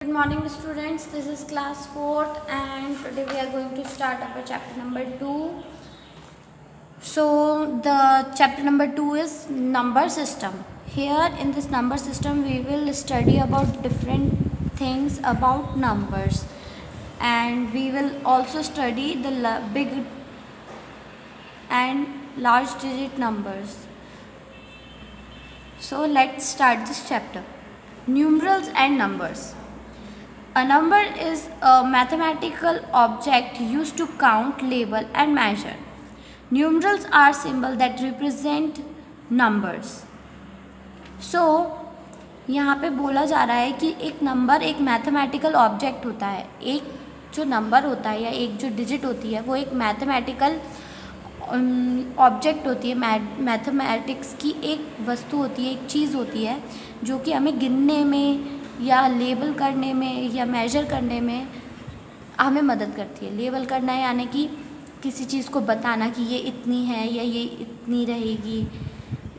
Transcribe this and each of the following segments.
Good morning students, this is class 4th and today we are going to start our chapter number 2. So the chapter number 2 is number system. Here in this number system we will study about different things about numbers, and we will also study the big and large digit numbers. So let's start this chapter. Numerals and numbers. A number is a mathematical object used to count, label and measure. Numerals are symbols that represent numbers. So यहाँ पे बोला जा रहा है कि एक number एक mathematical object होता है. एक जो नंबर होता है या एक जो डिजिट होती है वो एक मैथमेटिकल ऑब्जेक्ट होती है. मैथमेटिक्स की एक वस्तु होती है, एक चीज़ होती है जो कि हमें गिनने में या लेबल करने में या मेजर करने में हमें मदद करती है. लेबल करना है यानी कि किसी चीज़ को बताना कि ये इतनी है या ये इतनी रहेगी.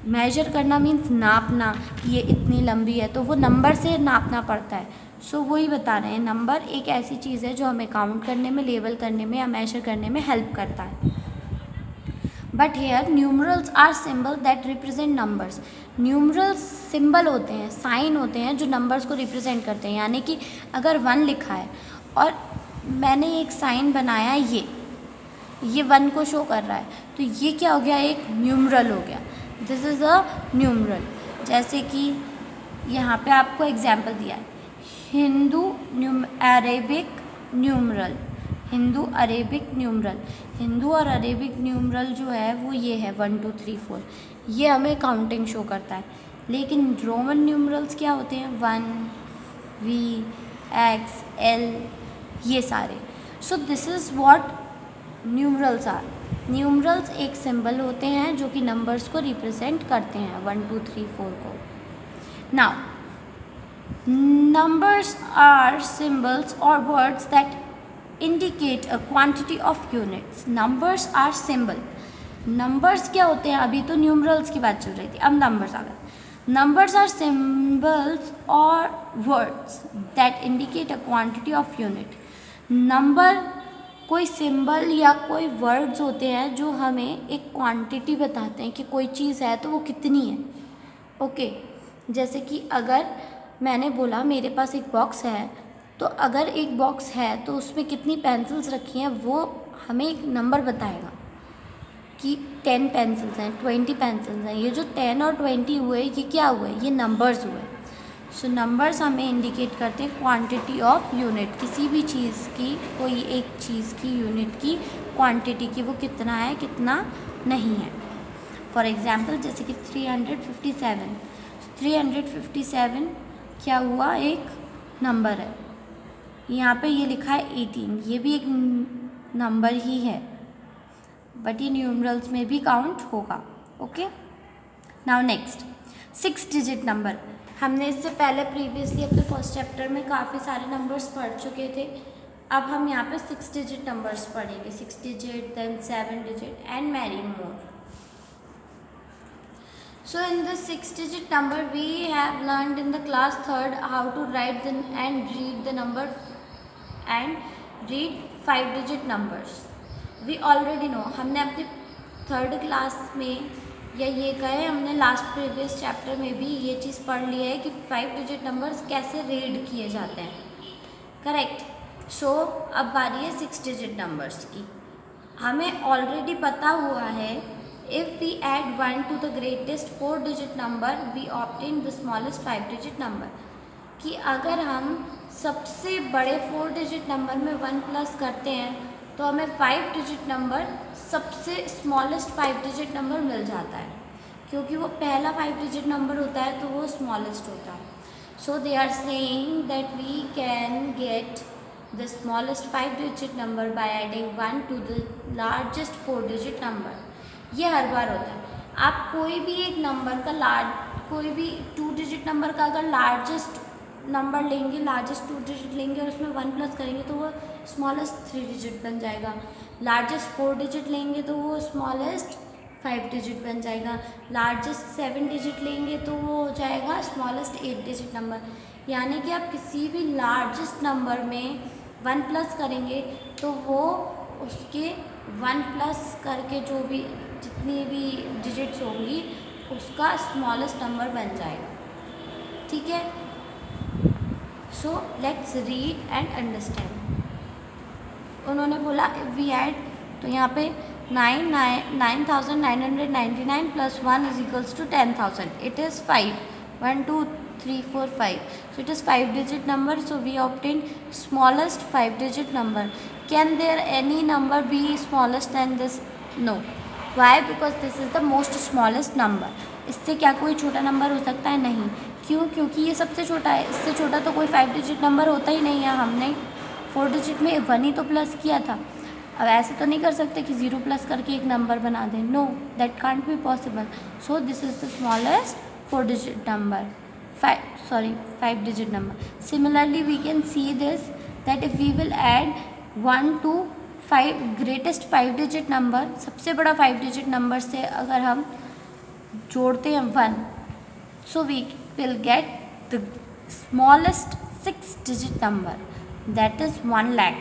मेजर करना मीन्स नापना कि ये इतनी लंबी है, तो वो नंबर से नापना पड़ता है. सो वही बता रहे हैं, नंबर एक ऐसी चीज़ है जो हमें काउंट करने में, लेबल करने में या मेजर करने में हेल्प करता है. But here numerals are symbol that represent numbers. Numerals symbol होते हैं, साइन होते हैं जो नंबर्स को रिप्रेजेंट करते हैं. यानी कि अगर 1 लिखा है और मैंने एक साइन बनाया, ये 1 को शो कर रहा है, तो ये क्या हो गया, एक न्यूमरल हो गया. This is a numeral. जैसे कि यहाँ पे आपको एग्जाम्पल दिया है, Arabic numeral. Hindu Arabic numeral. Hindu और अरेबिक न्यूमरल जो है वो ये है 1 2 3 4. ये हमें काउंटिंग शो करता है. लेकिन रोमन न्यूमरल्स क्या होते हैं, 1 V X L, ये सारे. So this is what numerals are. Numerals एक सिंबल होते हैं जो कि नंबर्स को रिप्रेजेंट करते हैं, 1 2 3 4 को. Now numbers are symbols or words that indicate a quantity of units. Numbers are symbol. Numbers क्या होते हैं, अभी तो numerals की बात चल रही थी, अब numbers आ गए. Numbers are symbols or words that indicate a quantity of unit. Number कोई symbol या कोई words होते हैं जो हमें एक quantity बताते हैं कि कोई चीज़ है तो वो कितनी है. ओके, जैसे कि अगर मैंने बोला मेरे पास एक बॉक्स है, तो अगर एक बॉक्स है तो उसमें कितनी पेंसिल्स रखी हैं वो हमें एक नंबर बताएगा कि 10 पेंसिल्स हैं, 20 पेंसिल्स हैं. ये जो 10 और 20 हुए ये क्या हुए, ये नंबर्स हुए. सो नंबर्स हमें इंडिकेट करते हैं क्वांटिटी ऑफ यूनिट. किसी भी चीज़ की, कोई एक चीज़ की यूनिट की क्वांटिटी की वो कितना है कितना नहीं है. फॉर एग्ज़ाम्पल जैसे कि 357. 357 क्या हुआ, एक नंबर है. यहाँ पे ये लिखा है 18, ये भी एक नंबर ही है, बट ये न्यूमरल्स में भी काउंट होगा. Okay, now next 6 digit number. हमने इससे पहले प्रीवियसली अपने फर्स्ट चैप्टर में काफ़ी सारे नंबर्स पढ़ चुके थे. अब हम यहाँ पे 6 डिजिट नंबर्स पढ़ेंगे. 6 digit, then 7 digit and many more. So in the 6-digit number we have learned in the class 3rd how to write and read the number and read 5-digit numbers. We already know, हमने अपने 3rd class में या ये कहे हमने last previous chapter में भी ये चीज़ पढ़ ली है कि 5-digit numbers कैसे रीड किए जाते हैं. करेक्ट. सो अब बारी है 6-digit numbers की. हमें ऑलरेडी पता हुआ है if we add 1 to the greatest 4-digit number we obtain the smallest 5-digit number. कि अगर हम सबसे बड़े 4-digit नंबर में 1 प्लस करते हैं तो हमें 5-digit नंबर सबसे स्मॉलेस्ट 5-digit नंबर मिल जाता है, क्योंकि वो पहला 5-digit नंबर होता है तो वो स्मॉलेस्ट होता है. So they are saying that we can get the smallest 5-digit number by adding 1 to the largest 4-digit number. ये हर बार होता है. आप कोई भी एक नंबर का कोई भी 2-digit नंबर का अगर लार्जेस्ट नंबर लेंगे, लार्जेस्ट 2-digit लेंगे और उसमें 1 प्लस करेंगे तो वो स्मॉलेस्ट 3-digit बन जाएगा. लार्जेस्ट 4-digit लेंगे तो वो स्मॉलेस्ट 5 डिजिट बन जाएगा। लार्जेस्ट 7 डिजिट लेंगे तो वो हो जाएगा स्मॉलेस्ट 8 डिजिट नंबर। यानी कि आप किसी भी लार्जेस्ट नंबर में 1 प्लस करेंगे तो वो उसके 1 प्लस करके जो भी जितनी भी डिजिट्स होंगी उसका स्मॉलेस्ट नंबर बन जाएगा। ठीक है, so let's read and understand. उन्होंने बोला वी ऐड, तो यहाँ पे 9,999 plus 1 is equals to 10,000. It is 5, 1 2 3 4 5, so it is 5 digit number, so we obtained smallest 5 digit number. Can there any number be smallest than this? No. Why? Because this is the most smallest number. इससे क्या कोई छोटा number हो सकता है? नहीं। क्यों? क्योंकि ये सबसे छोटा है, इससे छोटा तो कोई 5 डिजिट नंबर होता ही नहीं है। हमने 4 डिजिट में 1 ही तो प्लस किया था। अब ऐसे तो नहीं कर सकते कि 0 प्लस करके एक नंबर बना दें। No, that can't be possible. So this is the smallest 4 digit number, 5 digit number. Similarly we can see this that if we will add 1 to 5 greatest 5 digit number, सबसे बड़ा 5 digit number से अगर हम जोड़ते हैं 1, so we will get the smallest 6 digit number, that is 1 lakh.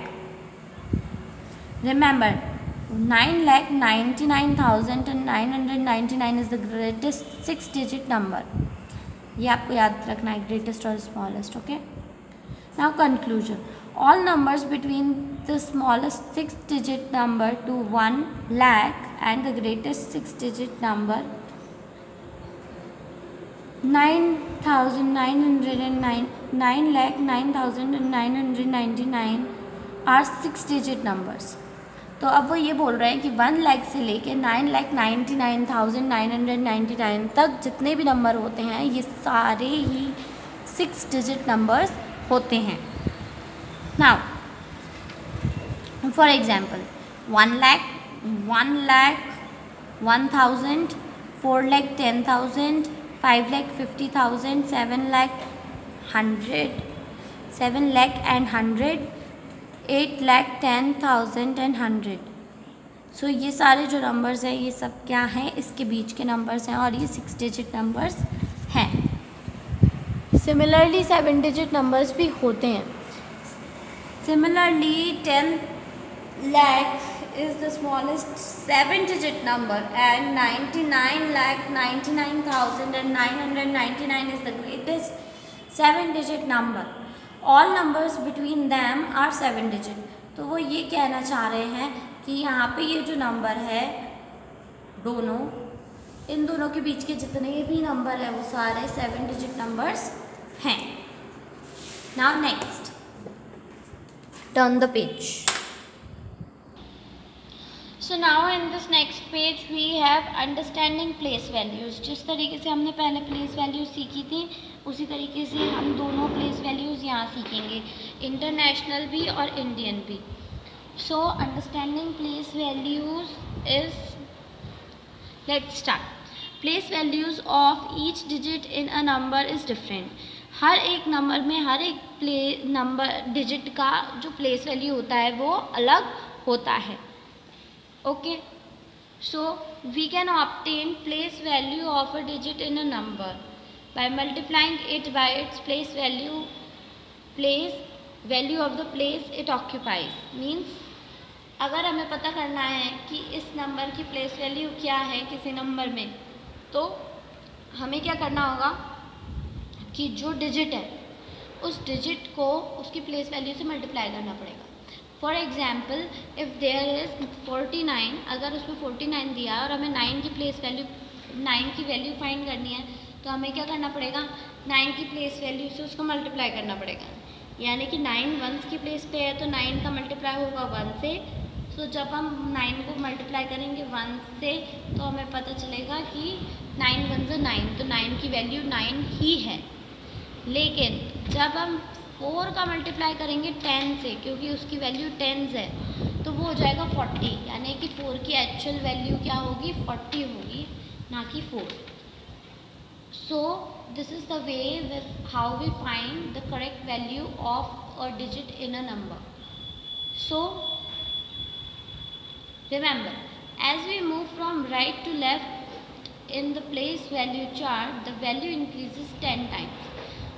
Remember 9,99,999 is the greatest 6 digit number. ये आपको याद रखना है, ग्रेटेस्ट और smallest. Okay, now conclusion. All numbers between the smallest 6 digit number to 1 lakh and the greatest 6 digit number 9,999 are 6 digit numbers. तो अब वो ये बोल रहे हैं कि 1 लाख से लेके 9,99,999 तक जितने भी नंबर होते हैं ये सारे ही 6 डिजिट नंबर्स होते हैं। Now for example 1 lakh, 1,000, 4 lakh 10,000, 5 lakh 50,000, 7 lakh 100, 7 lakh and 100, 8 lakh 10,000 and 100। सो ये सारे जो नंबर्स हैं ये सब क्या हैं? इसके बीच के नंबर्स हैं और ये 6 डिजिट नंबर्स हैं। सिमिलरली 7 डिजिट नंबर्स भी होते हैं। Similarly 10 lakh is the smallest 7 digit number and 99,99,999 is the greatest 7 digit number. All numbers between them are 7 digit. तो वो ये कहना चाह रहे हैं कि यहाँ पे ये जो नंबर है दोनों, इन दोनों के बीच के जितने भी नंबर है वो सारे 7 डिजिट नंबर्स हैं। Now next, turn the page. So now in this next page we have understanding place values. जिस तरीके से हमने पहले प्लेस वैल्यूज़ सीखी थी उसी तरीके से हम दोनों प्लेस वैल्यूज़ यहाँ सीखेंगे, इंटरनेशनल भी और इंडियन भी। So understanding place values is, let's start. Place values of each digit in a number is different. हर एक नंबर में हर एक नंबर डिजिट का जो प्लेस वैल्यू होता है वो अलग होता है। Okay, so we can obtain place value of a digit in a number by multiplying it by its place value of the place it occupies. Means अगर हमें पता करना है कि इस नंबर की प्लेस वैल्यू क्या है किसी नंबर में, तो हमें क्या करना होगा कि जो डिजिट है उस डिजिट को उसकी प्लेस वैल्यू से मल्टीप्लाई करना पड़ेगा। For example if there is 49, अगर उसमें 49 दिया और हमें 9 की प्लेस वैल्यू 9 की वैल्यू फाइंड करनी है तो हमें क्या करना पड़ेगा? 9 की प्लेस वैल्यू से उसको मल्टीप्लाई करना पड़ेगा। यानी कि 9 वंस की प्लेस पे है तो 9 का मल्टीप्लाई होगा 1 से। सो जब हम 9 को मल्टीप्लाई करेंगे 1 से तो हमें पता चलेगा कि 9 वन ज़ा 9, तो 9 की वैल्यू 9 ही है। लेकिन जब हम 4 का मल्टीप्लाई करेंगे 10 से, क्योंकि उसकी वैल्यू 10 है, तो वो हो जाएगा 40। यानी कि 4 की एक्चुअल वैल्यू क्या होगी? 40 होगी, ना कि 4। So this is the way with how we find the correct value of a digit in a number. So remember, As we move from right to left in the place value chart, the value increases 10 times.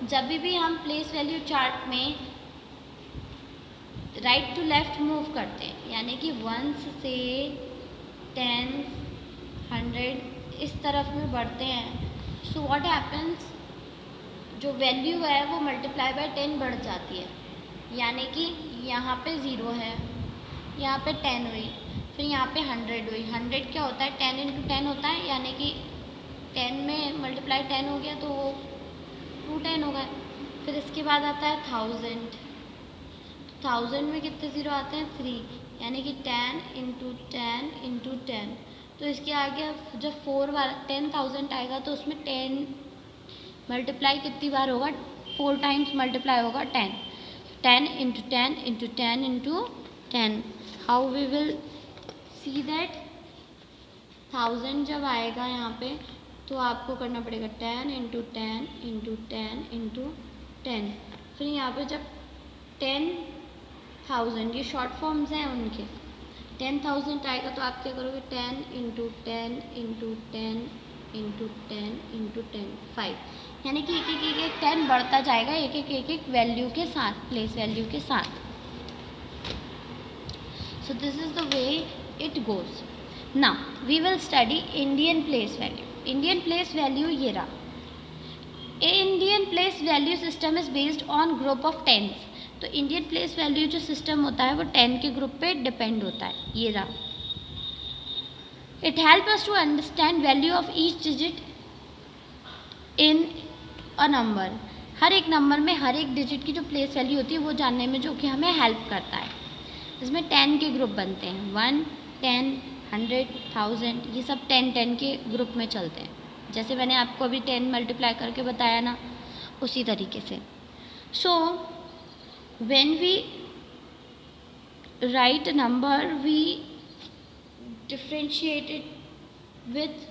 जब भी हम place value chart में right to left move करते हैं, यानी कि 1 से 10, 100 इस तरफ में बढ़ते हैं, सो व्हाट हैपन्स, जो वैल्यू है वो मल्टीप्लाई बाय 10 बढ़ जाती है। यानी कि यहाँ पे 0 है, यहाँ पे 10 हुई, फिर यहाँ पे 100 हुई। 100 क्या होता है, 10 इंटू 10 होता है, यानी कि 10 में मल्टीप्लाई 10 हो गया तो वो 210 होगा। फिर इसके बाद आता है 1000, 1000 में कितने ज़ीरो आते हैं, 3, यानी कि 10 इंटू 10 इंटू 10। तो इसके आगे जब 4 बार 10,000 आएगा तो उसमें 10 मल्टीप्लाई कितनी बार होगा, 4 टाइम्स मल्टीप्लाई होगा 10, 10 into 10 into 10 into 10। How we will see that, 1000 जब आएगा यहाँ पे तो आपको करना पड़ेगा 10 इंटू 10 इंटू 10 इंटू 10। फिर यहाँ पे जब 10,000, ये शॉर्ट फॉर्म्स हैं उनके, 10,000 आएगा तो आप क्या करोगे, 10 इंटू 10 इंटू 10 इंटू 10 इंटू 10, 5, यानी कि एक 10 बढ़ता जाएगा एक वैल्यू के साथ, प्लेस वैल्यू के साथ। So this is the way it goes. Now we will study Indian place value. Indian place value ये रहा। Indian place value system is based on group of tens. तो इंडियन प्लेस वैल्यू जो system होता है वो 10 के group पे depend होता है, ये रहा। It help us to understand value of each digit in a number. हर एक नंबर में हर एक डिजिट की जो प्लेस वैल्यू होती है वो जानने में जो कि हमें हेल्प करता है। इसमें 10 के ग्रुप बनते हैं, 1, 10, 100, 1000, ये सब 10 के ग्रुप में चलते हैं। जैसे मैंने आपको अभी 10 मल्टीप्लाई करके बताया ना, उसी तरीके से। सो when we write a number, we differentiate it with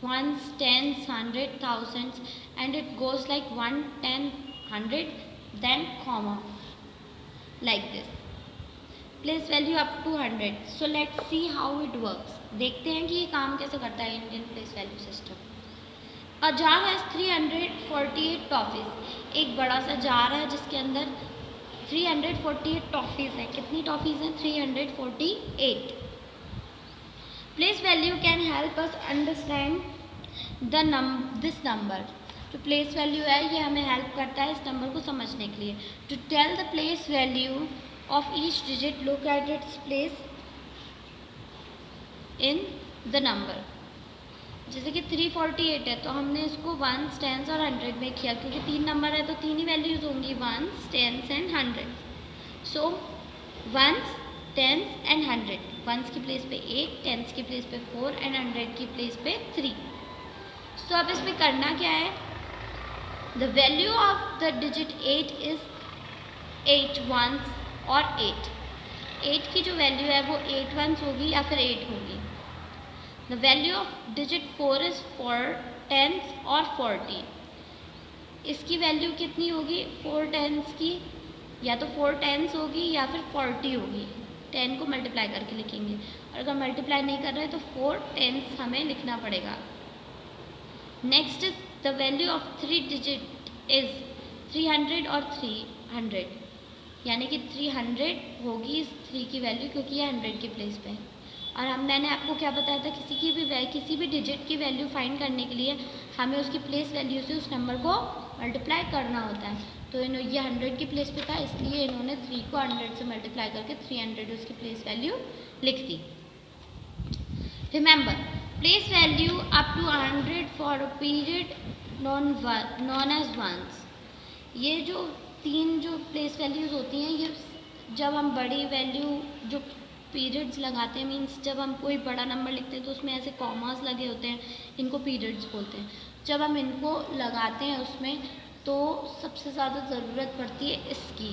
ones, tens, 100, thousands, and it goes like 1, 10, 100, then comma, like this. Place value up to 100. So let's see how it works. देखते हैं कि ये काम कैसे करता है Indian place value system. A jar has 348 toffees. एक बड़ा सा जार है जिसके अंदर 348 टॉफीज हैं। कितनी टॉफीज हैं, 348। Place value can help us understand this number. जो प्लेस वैल्यू है ये हमें हेल्प करता है इस नंबर को समझने के लिए। To tell the place value of each digit, look at its place in the number. जैसे कि 348 है तो हमने इसको 1s, 10s और 100 में किया, क्योंकि 3 नंबर है तो 3 ही वैल्यूज़ होंगी, 1s, 10s and 100। So 1s, 10s and 100, 1s की प्लेस पे 8, 10s की प्लेस पे 4 एंड 100 की प्लेस पे 3। सो अब इसमें करना क्या है, the value of the digit 8 is 8 1s और 8। 8 की जो वैल्यू है वो 8 1s होगी या फिर 8 होगी। The value of digit 4 is 4 10s और 40। इसकी वैल्यू कितनी होगी, 4 10s की या तो 4 10s होगी या फिर 40 होगी। 10 को मल्टीप्लाई करके लिखेंगे, और अगर मल्टीप्लाई नहीं कर रहे तो 4 10s हमें लिखना पड़ेगा। Next is the value of 3 digit is 300 और 300, यानी कि 300 होगी इस 3 की वैल्यू, क्योंकि ये 100 की प्लेस पे है। और मैंने आपको क्या बताया था, किसी भी डिजिट की वैल्यू फाइंड करने के लिए हमें उसकी प्लेस वैल्यू से उस नंबर को मल्टीप्लाई करना होता है। तो ये 100 की प्लेस पे था, इसलिए इन्होंने 3 को 100 से मल्टीप्लाई करके 300 उसकी प्लेस वैल्यू लिख दी। Remember, place value up to 100 for a period known as ones. ये जो 3 जो प्लेस वैल्यूज़ होती हैं, ये जब हम बड़ी वैल्यू जो पीरियड्स लगाते हैं, मीन्स जब हम कोई बड़ा नंबर लिखते हैं तो उसमें ऐसे कॉमास लगे होते हैं, इनको पीरियड्स बोलते हैं। जब हम इनको लगाते हैं उसमें तो सबसे ज़्यादा ज़रूरत पड़ती है इसकी।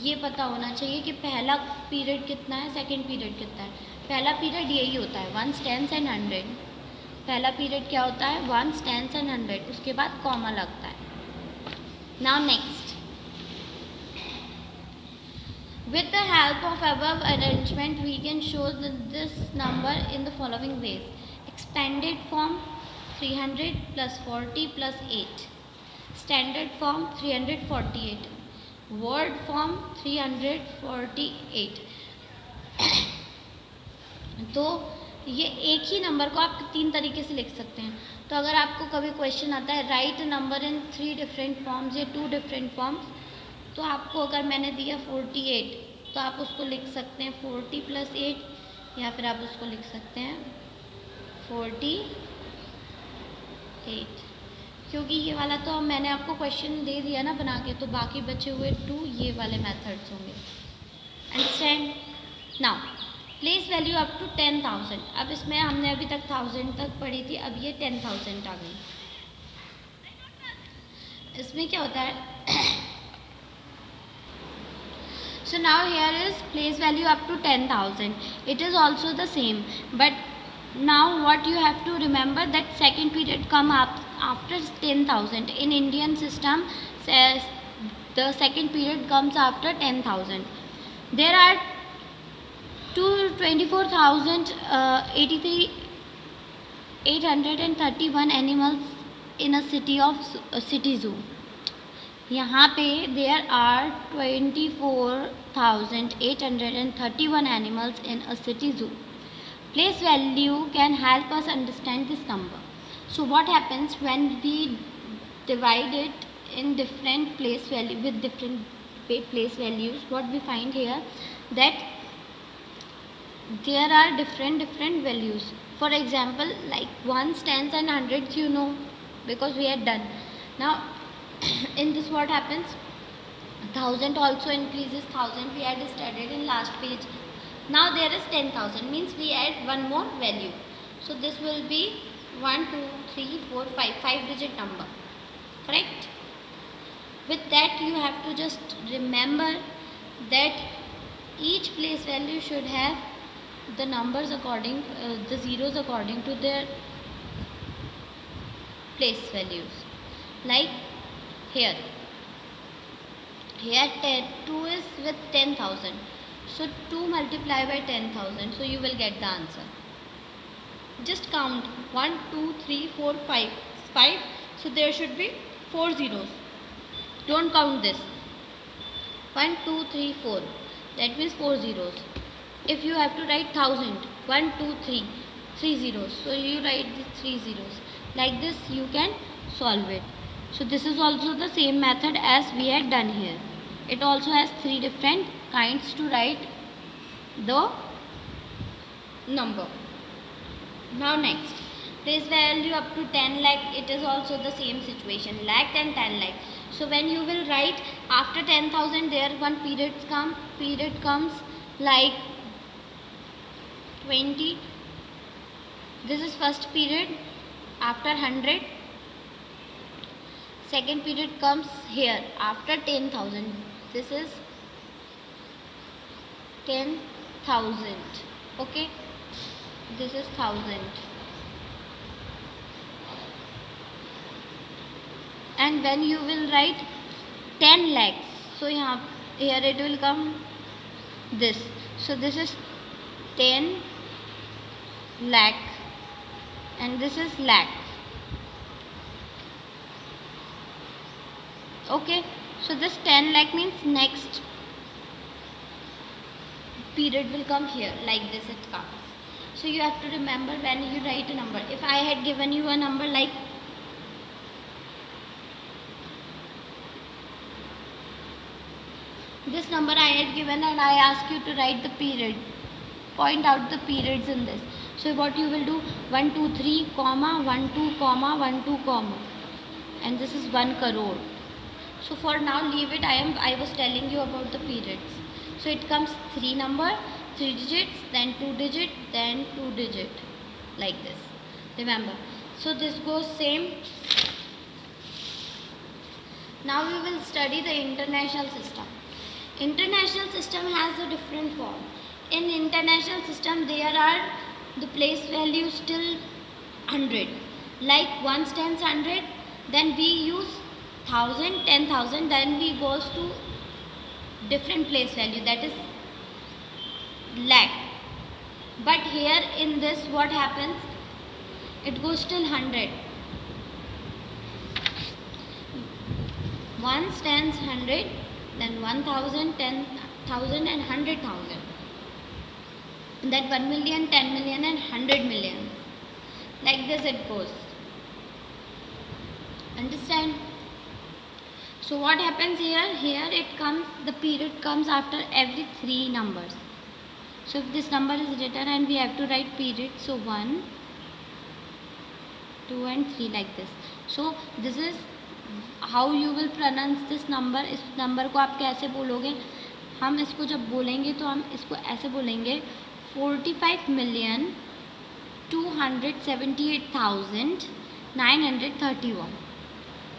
ये पता होना चाहिए कि पहला पीरियड कितना है, सेकंड पीरियड कितना है। पहला पीरियड यही होता है 1s, 10s एंड 100। पहला पीरियड क्या होता है, 1s, 10s एंड 100, उसके बाद कॉमा लगता है। Now next, With the help of above arrangement, we can show this number in the following ways. Expanded form 300 plus 40 plus 8. Standard form 348. Word form 348. तो ये एक ही नंबर को आप 3 तरीके से लिख सकते हैं. तो अगर आपको कभी क्वेश्चन आता है right number in 3 different forms या 2 डिफरेंट फॉर्म्स, तो आपको अगर मैंने दिया 48 तो आप उसको लिख सकते हैं 40 प्लस 8, या फिर आप उसको लिख सकते हैं 48, क्योंकि ये वाला तो मैंने आपको क्वेश्चन दे दिया ना बना के, तो बाकी बचे हुए 2 ये वाले मेथड्स होंगे. Understand. Now place value up to 10,000. अब इसमें हमने अभी तक 1000 तक पढ़ी थी, अब ये 10,000 आ गई. इसमें क्या होता है? So now here is place value up to 10,000. It is also the same, but now what you have to remember that second period come up after 10,000. In Indian system, says the second period comes after 10,000. There are 831 animals in a city zoo. यहाँ पे there are 24,831 animals in a city zoo. Place value can help us understand this number. So what happens when we divide it in different place value with different place values? What we find here that there are different values. For example, like ones, tens and hundreds, you know, because we had done. Now in this what happens? 1000 also increases. 1000 we had studied in last page. Now there is 10,000, means we add one more value. So this will be 1 2 3 4 5 digit number, correct? With that you have to just remember that each place value should have the numbers according the zeros according to their place values. Like here 2 is with 10,000, so 2 multiplied by 10,000, so you will get the answer. Just count 1 2 3 4 5, so there should be 4 zeros. Don't count this. 1 2 3 4, that means 4 zeros. If you have to write 1000, 1 2 3, 3 zeros, so you write the 3 zeros. Like this you can solve it. So this is also the same method as we had done here. It also has 3 different kinds to write the number. Now next, place value up to 10 lakh. It is also the same situation, lakh and 10 lakh. So when you will write after 10,000, there one period comes like 20. This is first period after 100. Second period comes here after 10,000. This is 10,000. Okay, this is 1,000. And when you will write 10 lakhs, so here it will come this. So this is 10 lakh and this is lakh. Okay, so this 10 lakh means next period will come here, like this it comes. So you have to remember when you write a number. If I had given you a number like this number I had given and I ask you to write the period, point out the periods in this. So what you will do, 1 2 3 comma 1 2 comma 1 2 comma, and this is 1 crore. So for now leave it. I was telling you about the periods. So it comes 3 number, 3 digits, then 2 digit, then 2 digit, like this. Remember. So this goes same. Now we will study the international system. International system has a different form. In international system there are the place values till 100, like ones, tens, 100. Then we use 1000, 10,000. Then we goes to different place value, that is lakh. But here in this what happens, it goes till 100. Once, tens, 100, then 1000, 10,000 and 100,000. That 1 million, 10 million and 100 million. Like this it goes. Understand? So what happens here? Here it comes, the period comes after every 3 numbers. So if this number is written and we have to write period, so 1, 2 and 3 like this. So this is how you will pronounce this number. इस number को आप कैसे बोलोगे? हम इसको जब बोलेंगे तो हम इसको ऐसे बोलेंगे 45,278,931.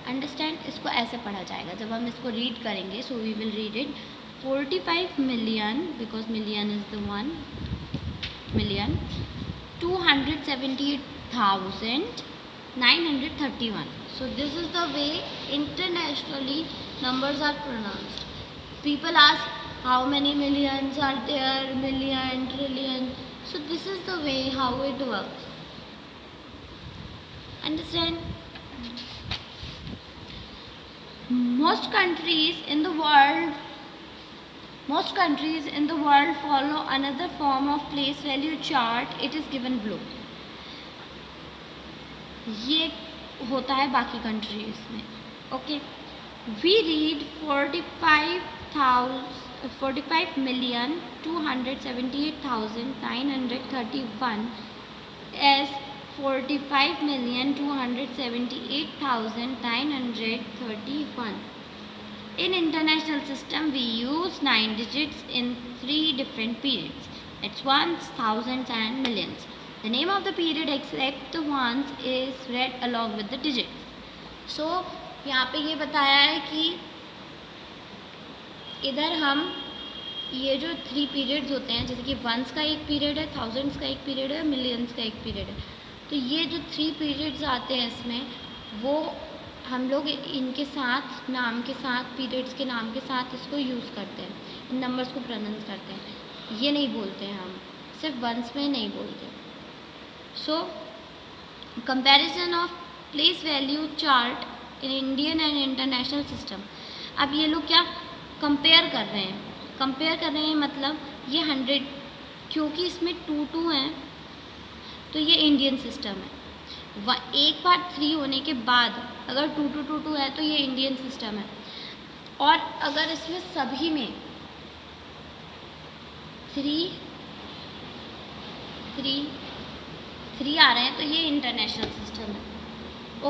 अंडरस्टैंड? इसको ऐसे पढ़ा जाएगा जब हम इसको रीड करेंगे. So we will read it 45 million, because million is the 1 million, 278,931. So this is the way internationally numbers are pronounced. People ask how many millions are there, million, trillion. So this is the way how it works. Understand? Most countries in the world follow another form of place value chart. It is given below. ये होता है बाकी countries में. Okay, we read 45,278,931 as 45,278,931. In international system, we use 9 digits in 3 different periods. It's ones, thousands and millions. The name of the period except the ones is read along with the digits. So यहाँ पे ये बताया है कि इधर हम ये जो 3 पीरियड्स होते हैं, जैसे कि वंस का एक पीरियड है, थाउजेंड्स का एक पीरियड है, मिलियंस का एक पीरियड है. तो ये जो 3 पीरियड्स आते हैं इसमें, वो हम लोग इनके साथ नाम के साथ, पीरियड्स के नाम के साथ इसको यूज़ करते हैं, इन नंबर्स को प्रोनाउंस करते हैं. ये नहीं बोलते हैं हम, सिर्फ वंस में नहीं बोलते. So comparison of place value chart in Indian and international system. अब ये लोग क्या कंपेयर कर रहे हैं? कंपेयर कर रहे हैं मतलब ये 100, क्योंकि इसमें 2 हैं तो ये इंडियन सिस्टम है. एक बार 3 होने के बाद अगर 2 है तो ये इंडियन सिस्टम है. और अगर इसमें सभी में 3 आ रहे हैं तो ये इंटरनेशनल सिस्टम है.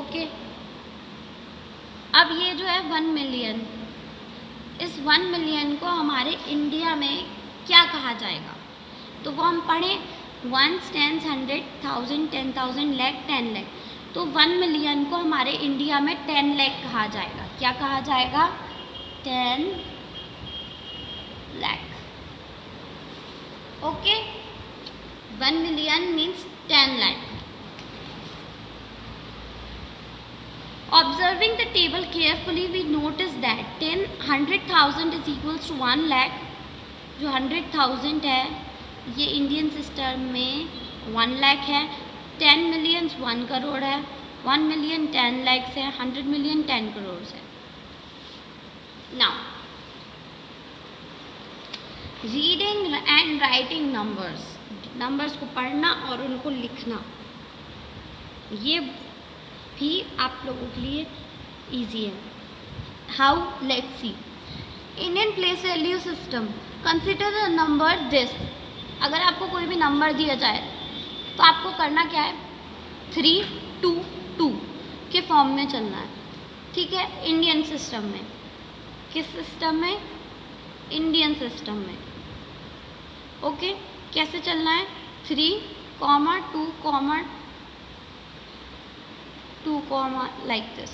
ओके, अब ये जो है 1 मिलियन, इस 1 मिलियन को हमारे इंडिया में क्या कहा जाएगा? तो वो हम पढ़ें वंस, टेंस, 100, 1000, 10,000, लाख, 10 लाख. तो 1 मिलियन को हमारे इंडिया में 10 लाख कहा जाएगा. क्या कहा जाएगा? 10 lakh. Okay, 1 million means 10 lakh. Observing the table carefully, we notice that 100,000 is equals to 1 lakh. जो 100,000 है ये इंडियन सिस्टम में 1 लाख है. 10 मिलियन 1 करोड़ है. 1 मिलियन 10 lakhs है. 100 मिलियन 10 करोड़ है. Now, reading and writing numbers को पढ़ना और उनको लिखना, ये भी आप लोगों के लिए इजी है. How? Let's see. Indian place value system. Consider the number this. अगर आपको कोई भी नंबर दिया जाए तो आपको करना क्या है? 3, 2, 2 के फॉर्म में चलना है. ठीक है, इंडियन सिस्टम में. किस सिस्टम में? इंडियन सिस्टम में. ओके, कैसे चलना है? 3, 2, 2, like this.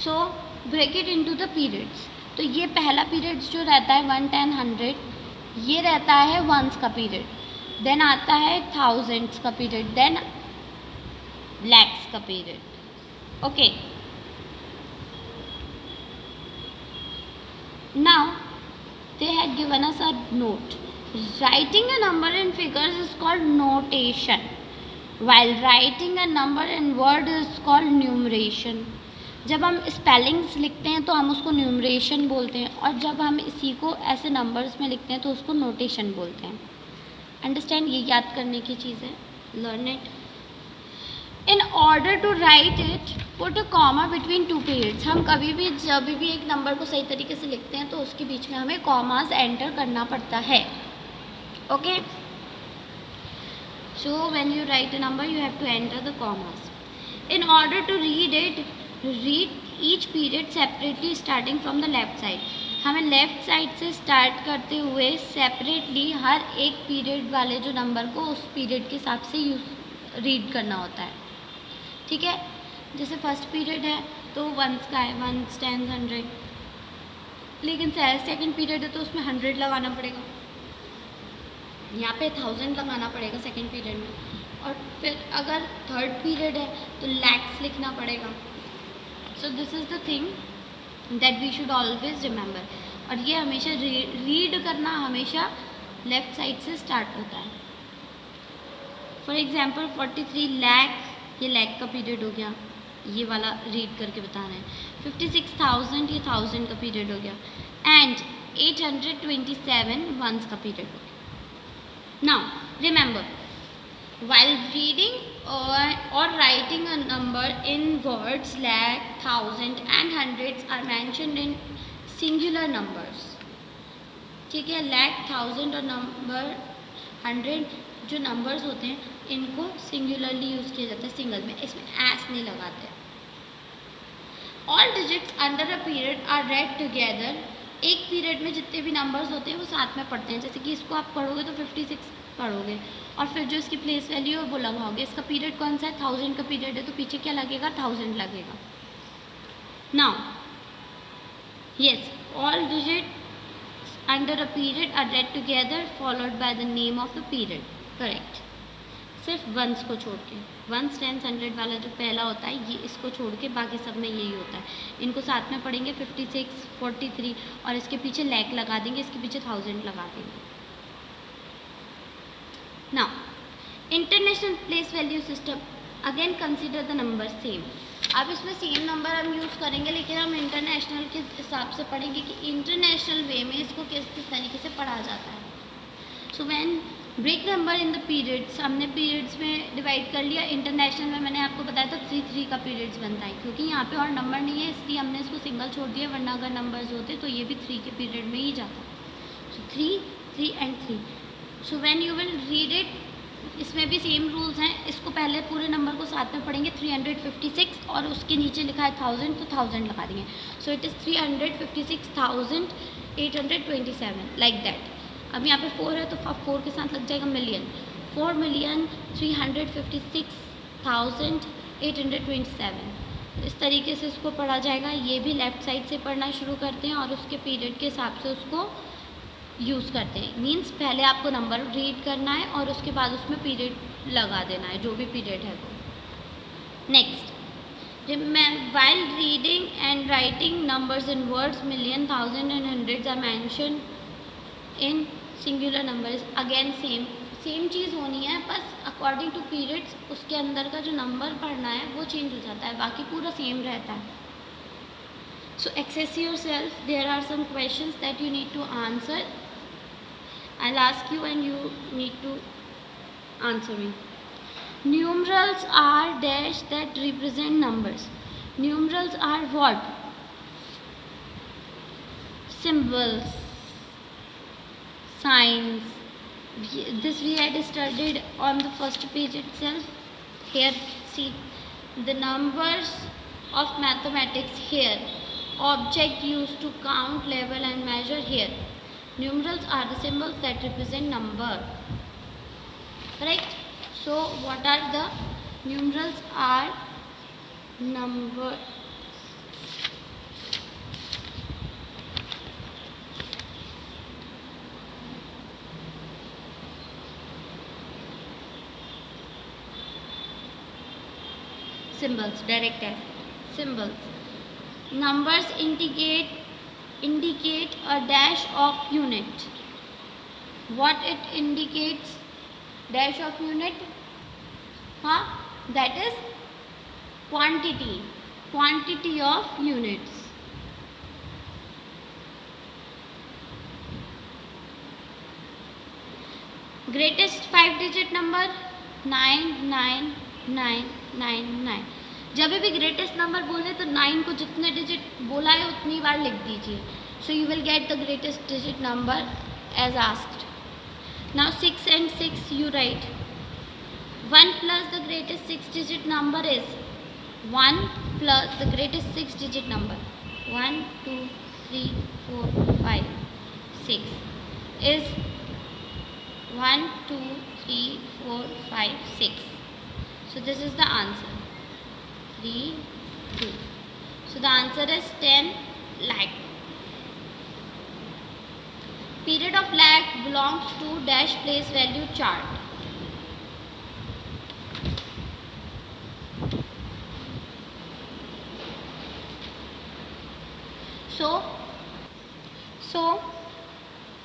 So break it into the periods. तो ये पहला पीरियड जो रहता है 1, 10, 100, ये रहता है वंस का पीरियड. देन आता है थाउजेंड्स का पीरियड. देन लैक्स का period. Okay, Now they had given us a note. Writing a number in figures is called notation, while writing a number in word is called numeration. जब हम spellings लिखते हैं तो हम उसको न्यूमरेशन बोलते हैं, और जब हम इसी को ऐसे नंबर्स में लिखते हैं तो उसको नोटेशन बोलते हैं. अंडरस्टैंड, ये याद करने की चीज़ है. Learn it. In order to write it put a comma between two periods. हम कभी भी जब भी एक नंबर को सही तरीके से लिखते हैं तो उसके बीच में हमें कॉमास एंटर करना पड़ता है. Okay, so when you write a number you have to enter the commas. In order to read it, read each period separately starting from the left side. हमें लेफ़्ट साइड से start करते हुए separately हर एक period वाले जो number को उस period के हिसाब से रीड करना होता है. ठीक है, जैसे फर्स्ट पीरियड है तो वंस का है, वंस, टेंस, 100. लेकिन सेकंड पीरियड है तो उसमें 100 लगाना पड़ेगा. यहाँ पे 1000 लगाना पड़ेगा सेकंड पीरियड में. और फिर अगर थर्ड पीरियड है तो लैक्स लिखना पड़ेगा. So this is the thing that we should always remember. और ये हमेशा रीड करना हमेशा लेफ़्ट साइड से स्टार्ट होता है. फॉर एग्जाम्पल 43 लाख, ये लैख का पीरियड हो गया, ये वाला रीड करके बता रहे हैं. 56,000, ये 1000 का पीरियड हो गया. एंड 827 वंस का पीरियड हो गया. Now remember, while reading or writing a number in words, lakh, thousand and hundreds are mentioned in singular numbers. ठीक है, lakh, thousand और नंबर 100 जो नंबर्स होते हैं इनको सिंगुलरली यूज़ किया जाता है, सिंगल में. इसमें एस नहीं लगाते. All digits under a period are read together. एक पीरियड में जितने भी नंबर्स होते हैं वो साथ में पढ़ते हैं. जैसे कि इसको आप पढ़ोगे तो 56 पढ़ोगे, और फिर जो इसकी प्लेस वैल्यू है वो लगाओगे. इसका पीरियड कौन सा है, 1000 का पीरियड है तो पीछे क्या लगेगा, 1000 लगेगा. Now yes, all digits under a period are read together followed by the name of the period. Correct, सिर्फ वंस को छोड़ के. वंस, टेंस, 100 वाला जो पहला होता है ये इसको छोड़ के बाकी सब में यही होता है. इनको साथ में पढ़ेंगे. 56, 43 और इसके पीछे लैख लगा देंगे, इसके पीछे 1000 लगा देंगे. Now international place value system, again consider the number same. अब इसमें सेम नंबर हम यूज़ करेंगे लेकिन हम इंटरनेशनल के हिसाब से पढ़ेंगे कि इंटरनेशनल वे में इसको किस किस तरीके से पढ़ा जाता है. So when break number in the periods, हमने पीरियड्स में डिवाइड कर लिया. इंटरनेशनल में मैंने आपको बताया था 3 का पीरियड्स बनता है, क्योंकि यहाँ पे और नंबर नहीं है इसलिए हमने इसको सिंगल छोड़ दिया, वरना अगर नंबर्स होते तो ये भी 3 के पीरियड में ही जाता. सो 3, 3 and 3. So when you will read it, इसमें भी सेम रूल्स हैं. इसको पहले पूरे नंबर को साथ में पढ़ेंगे 356 और उसके नीचे लिखा है 1000 तो 1000 लगा देंगे. So it is 356,827 like that. अब यहाँ पे 4 है तो 4 के साथ लग जाएगा मिलियन. 4,356,827. इस तरीके से इसको पढ़ा जाएगा. ये भी लेफ़्ट साइड से पढ़ना शुरू करते हैं और उसके पीरियड के हिसाब से उसको यूज़ करते हैं. मीन्स पहले आपको नंबर रीड करना है और उसके बाद उसमें पीरियड लगा देना है, जो भी पीरियड है वो. Next, while reading and writing numbers in words, million, thousand and hundreds are mentioned in singular numbers. Again same चीज़ होनी है, बस अकॉर्डिंग टू पीरियड्स उसके अंदर का जो नंबर पढ़ना है वो चेंज हो जाता है, बाकी पूरा सेम रहता है. So access yourself. There are some questions that you need to answer. I'll ask you and you need to answer me. Numerals are dash that represent numbers. Numerals are what? Symbols, signs. This we had studied on the first page itself. Here, see the numbers of mathematics here. Object used to count, level and measure here. Numerals are the symbols that represent number. Correct? So what are the numerals? Are number. Symbols, direct F. Symbols. Numbers indicate indicate a dash of unit. What it indicates? Dash of unit? That is quantity. Quantity of units. Greatest 5-digit number 99999. जब भी greatest number बोले तो 9 को जितने digit बोला है उतनी बार लिख दीजिए. So you will get the greatest digit number as asked. Now 6 and 6 you write. 1 plus the greatest 6-digit number is 1 plus the greatest 6-digit number 1 2 3 4 5 6 is 1 2 3 4 5 6. So this is the answer. 3 2. So the answer is 10 lakh. Period of lakh belongs to dash place value chart. So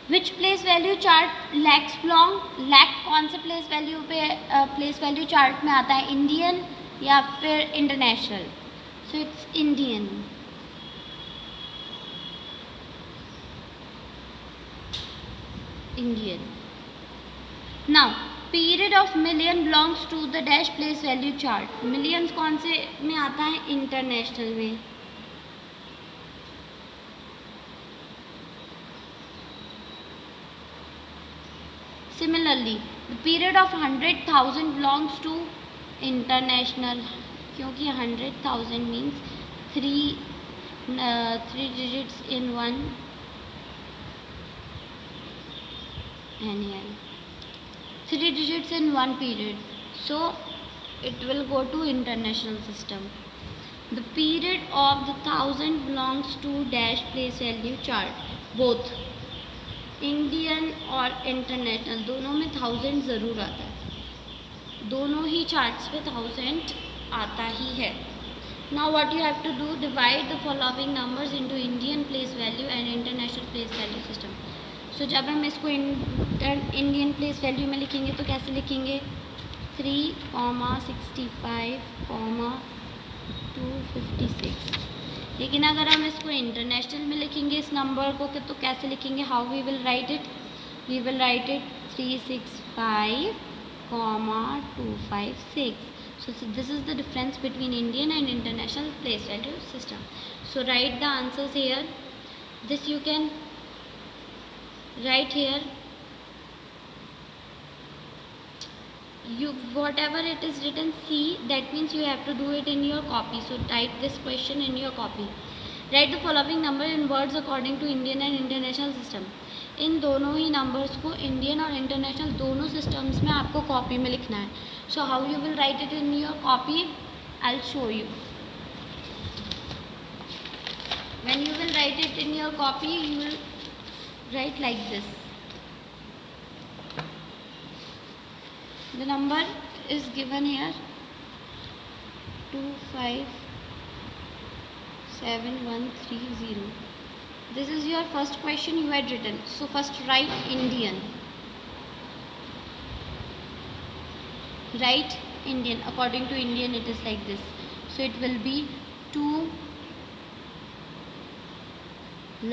which place value chart lakhs belong? lakh कौन से place value पे place value chart में आता है? Indian या फिर international? So it's Indian. Now period of million belongs to the dash place value chart. millions कौन से में आता है? इंटरनेशनल में. Similarly, the period of 100,000 belongs to international, क्योंकि 100,000 means three digits in one annual. 3 digits in one period, so it will go to international system. The period of the 1000 belongs to dash place value chart. Both Indian और international दोनों में 1000 ज़रूर आता है. दोनों ही charts पे 1000 आता ही है. Now what you have to do, divide the following numbers into Indian place value and international place value system. So जब हम इसको इंडियन प्लेस वैल्यू में लिखेंगे तो कैसे लिखेंगे? 3,65,256. लेकिन अगर हम इसको इंटरनेशनल में लिखेंगे इस नंबर को तो कैसे लिखेंगे? How we will write it? We will write it 365,256. So this is the difference between Indian and international place value system. So write the answers here. This you can write here. Whatever it is written C, that means you have to do it in your copy. So type this question in your copy. Write the following number in words according to Indian and international system. इन दोनों ही numbers को Indian और international दोनों systems में आपको copy में लिखना है. So how you will write it in your copy? I will show you. When you will write it in your copy you will write like this. The number is given here 257,130. This is your first question you had written. So first write Indian. Write Indian. According to Indian it is like this. So it will be 2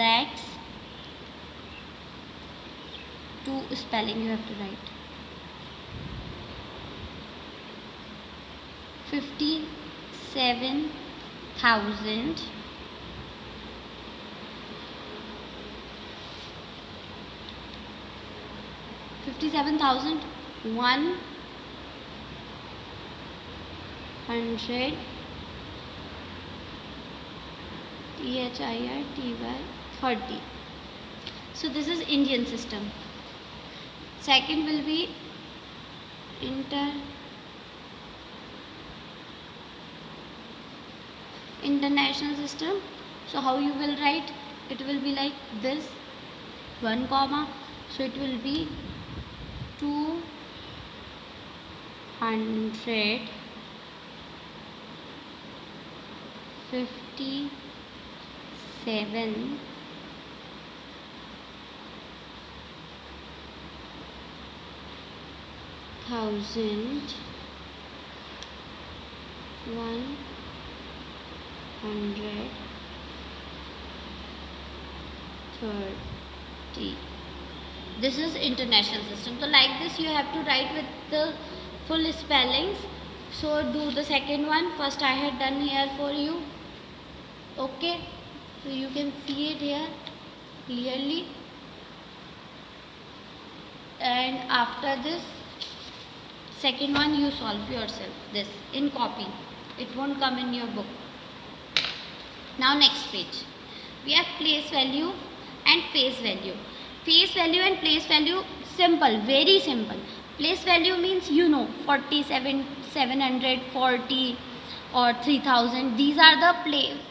lakhs. 2 spelling you have to write. 57,000 100 THIRTY. So this is Indian system. Second will be international system. So how you will write? It will be like this, 1 comma. So it will be 257,000 1000 130. This is international system. So like this you have to write with the full spellings. So do the second one. First I had done here for you. Okay, so you can see it here clearly. And after this second one you solve yourself this in copy. It won't come in your book. Now next page. We have place value and face value. Face value and place value, simple, very simple. Place value means 47, 740 or 3000. These are the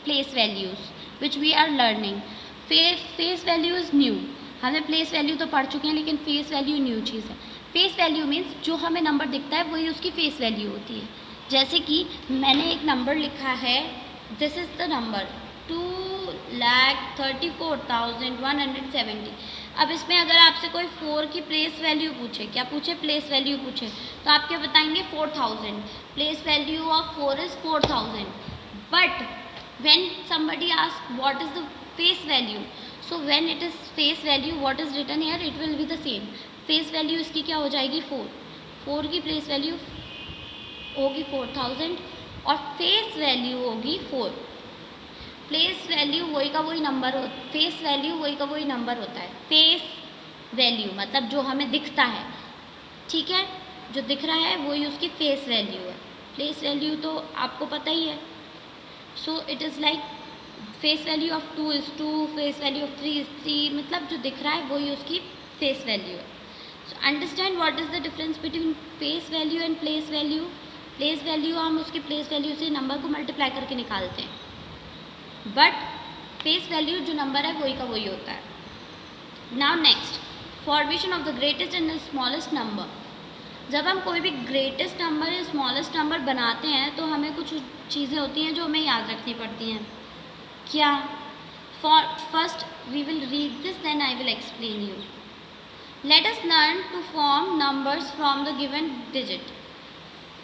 place values which we are learning. Face value is new. हमने place value तो पढ़ चुके हैं, लेकिन face value new चीज़ है. Face value means जो हमें number दिखता है वही उसकी face value होती है. जैसे कि मैंने एक नंबर लिखा है, दिस इज़ द नंबर 2,34,170. अब इसमें अगर आपसे कोई 4 की प्लेस वैल्यू पूछे, क्या पूछे, प्लेस वैल्यू पूछे, तो आप क्या बताएंगे, 4000. Place value of 4 is 4000. But when somebody ask what is the face value, so when it is face value what is written here, it will be the same. Face value इसकी क्या हो जाएगी, 4 की प्लेस वैल्यू होगी 4000 और face value होगी 4. Place value वही का वही नंबर हो, फेस वैल्यू वही का वही नंबर होता है. फेस वैल्यू मतलब जो हमें दिखता है, ठीक है, जो दिख रहा है वही उसकी फेस वैल्यू है. प्लेस वैल्यू तो आपको पता ही है. So it is like face value of 2 is 2, face value of 3 is 3, मतलब जो दिख रहा है वही उसकी फेस वैल्यू है. So understand what is the difference between face value and place value. Place value हम उसकी प्लेस वैल्यू से नंबर को मल्टीप्लाई करके निकालते हैं, बट फेस वैल्यू जो नंबर है वही का वही होता है. Now next, formation of the greatest and the smallest number. जब हम कोई भी ग्रेटेस्ट नंबर या स्मॉलेस्ट नंबर बनाते हैं तो हमें कुछ चीज़ें होती हैं जो हमें याद रखनी पड़ती हैं. क्या? First we will read this, then I will explain you. Let us learn to form numbers from the given digit.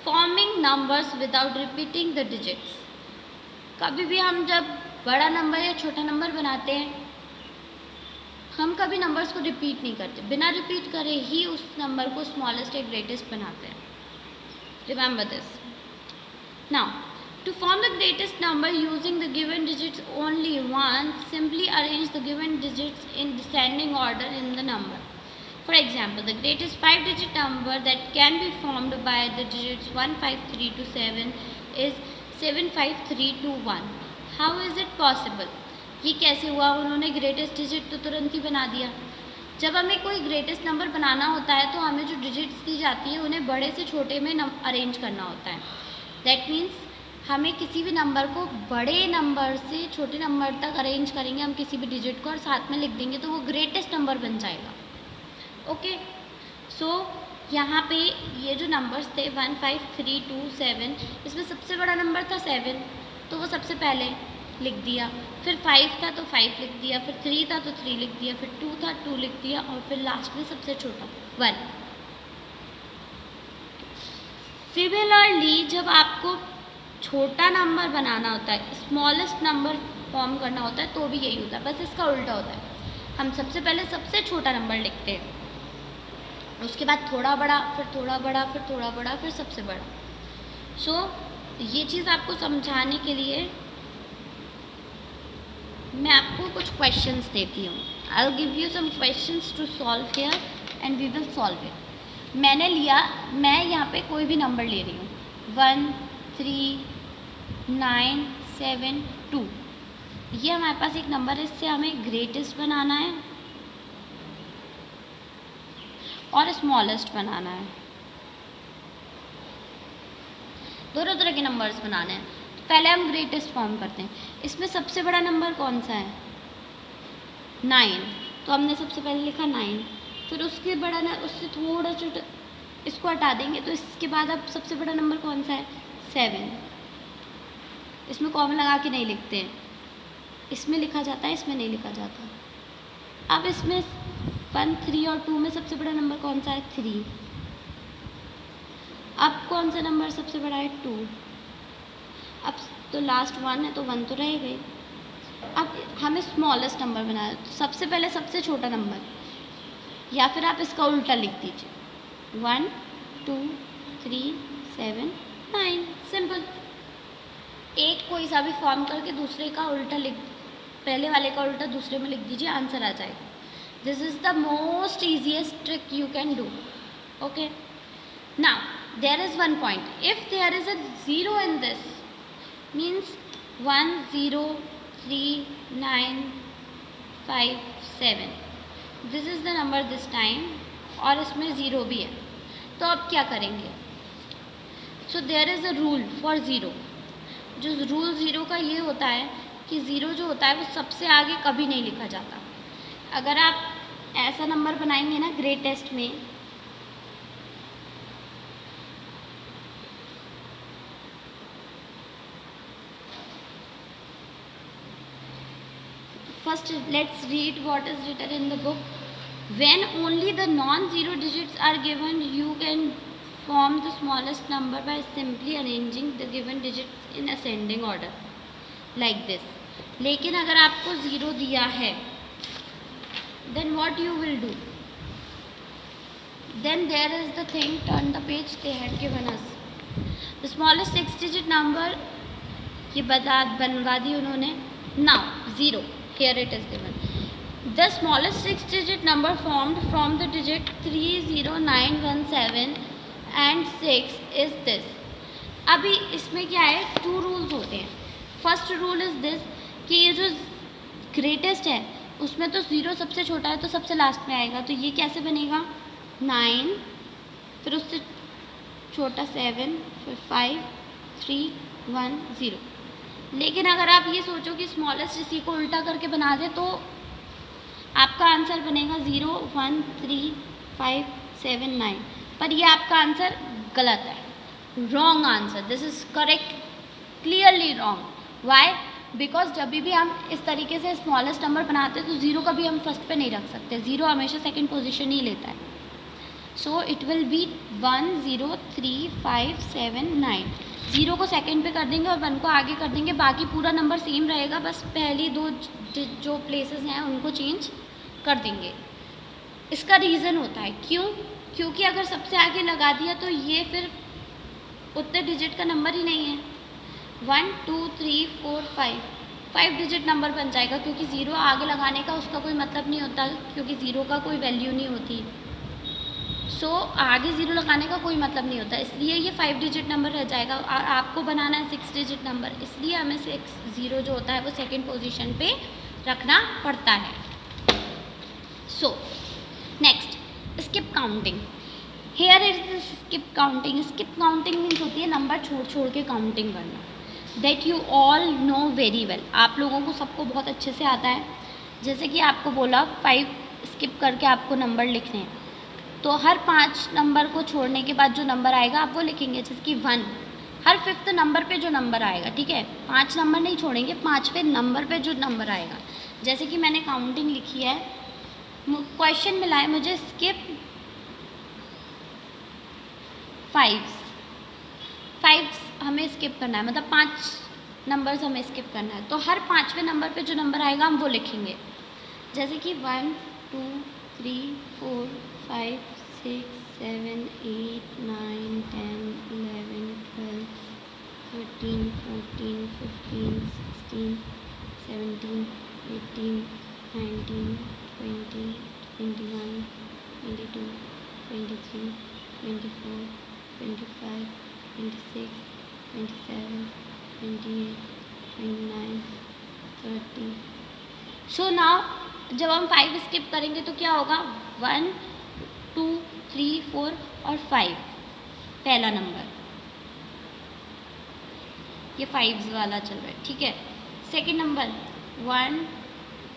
Forming numbers without repeating the digits. कभी भी हम जब बड़ा नंबर या छोटा नंबर बनाते हैं, हम कभी नंबर्स को रिपीट नहीं करते. बिना रिपीट करे ही उस नंबर को स्मॉलेस्ट या ग्रेटेस्ट बनाते हैं. Remember this. Now to form the greatest number using the given digits only once, simply arrange the given digits in descending order in the number. For example, the greatest 5-digit number that can be formed by the digits 15327 is 75321. How is it possible? ये कैसे हुआ? उन्होंने greatest digit तो तुरंत ही बना दिया. जब हमें कोई ग्रेटेस्ट नंबर बनाना होता है तो हमें जो डिजिट्स दी जाती है उन्हें बड़े से छोटे में अरेंज करना होता है. दैट मीन्स हमें किसी भी नंबर को बड़े नंबर से छोटे नंबर तक अरेंज करेंगे हम किसी भी डिजिट को और साथ में लिख देंगे तो वो ग्रेटेस्ट नंबर बन जाएगा. ओके, सो यहाँ पे ये जो नंबर्स थे 15327, इसमें सबसे बड़ा नंबर था 7, तो वो सबसे पहले लिख दिया. फिर 5 था तो 5 लिख दिया, फिर 3 था तो 3 लिख दिया, फिर 2 था 2 लिख दिया और फिर लास्ट में सबसे छोटा 1. सिमिलरली जब आपको छोटा नंबर बनाना होता है, स्मॉलेस्ट नंबर फॉर्म करना होता है, तो भी यही होता है, बस इसका उल्टा होता है. हम सबसे पहले सबसे छोटा नंबर लिखते हैं, उसके बाद थोड़ा बड़ा, फिर थोड़ा बड़ा, फिर थोड़ा बड़ा, फिर सबसे बड़ा. सो ये चीज़ आपको समझाने के लिए मैं आपको कुछ क्वेश्चंस देती हूँ. I will give you some questions to solve here and we will solve it. मैं यहाँ पे कोई भी नंबर ले रही हूँ, 13972. ये हमारे पास एक नंबर है, इससे हमें ग्रेटेस्ट बनाना है और स्मॉलेस्ट बनाना है. दोनों तरह के नंबर्स बनाने हैं. पहले हम ग्रेटेस्ट फॉर्म करते हैं. इसमें सबसे बड़ा नंबर कौन सा है, 9, तो हमने सबसे पहले लिखा 9. फिर उसके बड़ा ना, उससे थोड़ा छोटा, इसको हटा देंगे तो इसके बाद अब सबसे बड़ा नंबर कौन सा है, 7. इसमें कॉमा लगा के नहीं लिखते हैं, इसमें लिखा जाता है, इसमें नहीं लिखा जाता. अब इसमें 1, 3 और 2 में सबसे बड़ा नंबर कौन सा है, 3. अब कौन सा नंबर सबसे बड़ा है? 2। अब तो लास्ट 1 है तो 1 तो रह गई। अब हमें स्मॉलेस्ट नंबर बनाना है, तो सबसे पहले सबसे छोटा नंबर, या फिर आप इसका उल्टा लिख दीजिए 1 2 3 7 9। सिंपल। एक कोई सा भी फॉर्म करके दूसरे का उल्टा लिख, पहले वाले का उल्टा दूसरे में लिख दीजिए, आंसर आ जाएगा। This is the most easiest trick you can do. Okay, now there is one point, if there is a 0 in this means 1 0 3 9 5 7, this is the number this time, और इसमें 0 भी है। तो अब क्या करेंगे? So there is a rule for 0। जो rule 0 का ये होता है कि 0 जो होता है वो सबसे आगे कभी नहीं लिखा जाता। अगर आप ऐसा नंबर बनाएंगे ना ग्रेटेस्ट में, first let's read what is written in the book. When only the non-zero digits are given, you can form the smallest number by simply arranging the given digits in ascending order like this. लेकिन अगर आपको 0 दिया है, then what you will do? Then there is the thing, turn the page, they had given us the smallest 6-digit number, ये बनवा दी उन्होंने. Now 0, here it is given. The smallest 6-digit number formed from the digit 30917 and 6 is this. अभी इसमें क्या है, 2 rules होते हैं. First rule is this कि ये जो ग्रेटेस्ट है उसमें तो 0 सबसे छोटा है तो सबसे लास्ट में आएगा, तो ये कैसे बनेगा? 9, फिर उससे छोटा 7, फिर 5 3 1 0. लेकिन अगर आप ये सोचो कि स्मॉलेस्ट इसी को उल्टा करके बना दे तो आपका आंसर बनेगा 0 1 3 5 7 9, पर ये आपका आंसर गलत है, wrong answer. This is correct, clearly wrong. Why? Because जब भी हम इस तरीके से स्मॉलेस्ट नंबर बनाते हैं तो 0 कभी हम फर्स्ट पे नहीं रख सकते, 0 हमेशा सेकंड पोजीशन ही लेता है. So it will B 1 0 3 5 7 9. 0 को सेकंड पे कर देंगे और 1 को आगे कर देंगे, बाकी पूरा नंबर सेम रहेगा, बस पहली 2 जो प्लेसेस हैं उनको चेंज कर देंगे. इसका रीज़न होता है क्यों? क्योंकि अगर सबसे आगे लगा दिया तो ये फिर उतने डिजिट का नंबर ही नहीं है. 1 2 3 4 5 डिजिट नंबर बन जाएगा, क्योंकि 0 आगे लगाने का उसका कोई मतलब नहीं होता, क्योंकि 0 का कोई वैल्यू नहीं होती. सो आगे 0 लगाने का कोई मतलब नहीं होता, इसलिए ये 5 डिजिट नंबर रह जाएगा. और आपको बनाना है 6 डिजिट नंबर, इसलिए हमें 0 जो होता है वो सेकेंड पोजिशन पे रखना पड़ता है. So next, skip counting. Here is skip counting. Skip counting means होती है नंबर छोड़ छोड़ के काउंटिंग करना. That you all know very well. आप लोगों को सबको बहुत अच्छे से आता है. जैसे कि आपको बोला 5 स्किप करके आपको नंबर लिखने हैं, तो हर 5 नंबर को छोड़ने के बाद जो नंबर आएगा आप वो लिखेंगे. जैसे कि 1, हर 5th नंबर पे जो नंबर आएगा, ठीक है, 5 नंबर नहीं छोड़ेंगे, 5वें नंबर पे जो नंबर आएगा. जैसे कि मैंने काउंटिंग लिखी है, क्वेश्चन मिला है मुझे स्किप 5 हमें स्किप करना है, मतलब 5 नंबर्स हमें स्किप करना है, तो हर 5वें नंबर पे जो नंबर आएगा हम वो लिखेंगे. जैसे कि 1 2 3 4 5 6 7 8 9 10 11 12 13 14 15 16 17 18 19 20 21 22 23 24 25 26 27 28 29 30. सो नाउ जब हम 5 स्किप करेंगे तो क्या होगा? 1 2 3 4 और 5 पहला नंबर, ये 5 वाला चल रहा है, ठीक है. सेकंड नंबर 1,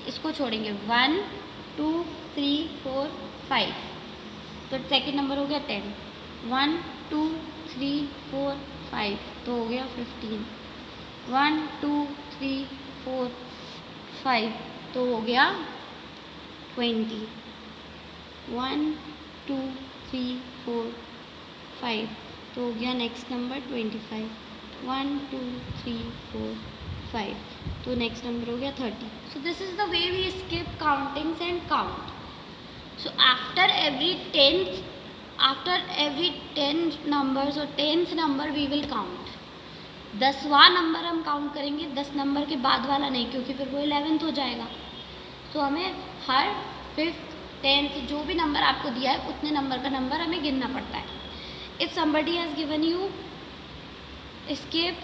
इसको छोड़ेंगे 1 2 3 4 5, तो सेकंड नंबर हो गया 10. 1 2 3 4 5 तो हो गया 15. 1 2 3 4 5 तो हो गया 20. 1 2 3 4 5 तो हो गया नेक्स्ट नंबर 25, 1 2 3 4 5, तो नेक्स्ट नंबर हो गया 30. So this is the way we skip countings and count. So after every 10 numbers or 10th number we will count. 10वां नंबर हम काउंट करेंगे, 10 नंबर के बाद वाला नहीं, क्योंकि फिर वो 11th हो जाएगा. तो हमें हर 5th 10th जो भी नंबर आपको दिया है उतने नंबर का नंबर हमें गिनना पड़ता है. If somebody has given you skip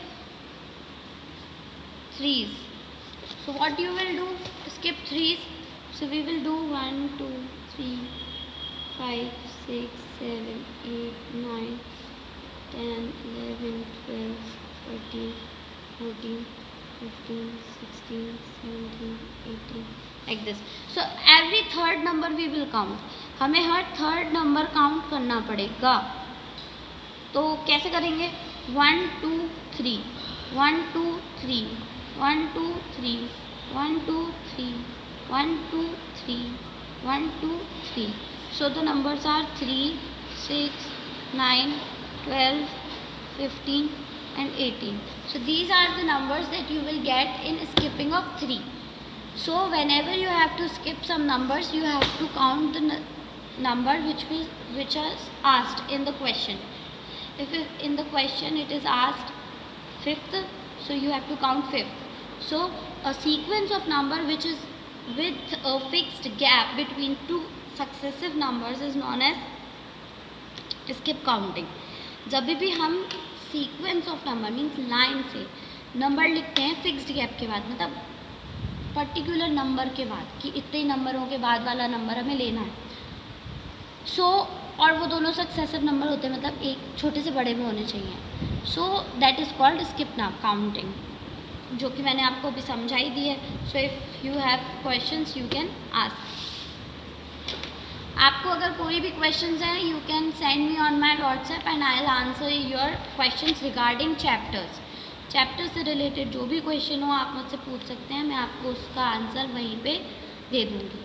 3s, so what you will do? Skip 3s. So we will do 1 2 3 5 6 7 8 9 10 11 12 13 14 15 16 17 18 like this. So every third number we will count. हमें हर थर्ड नंबर काउंट करना पड़ेगा. तो कैसे करेंगे? 1 2 3 1 2 3 1 2 3 1 2 3 1 2 3 1 2 3. So the numbers are 3 6 9 12 15 and 18. So these are the numbers that you will get in skipping of 3. So whenever you have to skip some numbers, you have to count the number which is asked in the question. If in the question it is asked 5th, so you have to count 5th. So a sequence of number which is with a fixed gap between two successive numbers is known as skip counting. जब भी हम sequence of number means line से number लिखते हैं fixed gap के बाद, मतलब particular number के बाद कि इतने नंबरों के बाद वाला नंबर हमें लेना है. सो और वो दोनों सक्सेसिव नंबर होते हैं, मतलब एक छोटे से बड़े में होने चाहिए. So that is called skip counting, जो कि मैंने आपको अभी समझाई दी है. So if you have questions you can ask. आपको अगर कोई भी क्वेश्चंस हैं you can send me on my WhatsApp and I will answer your questions regarding chapters. Chapter से रिलेटेड जो भी क्वेश्चन हो आप मुझसे पूछ सकते हैं, मैं आपको उसका आंसर वहीं पे दे दूँगी.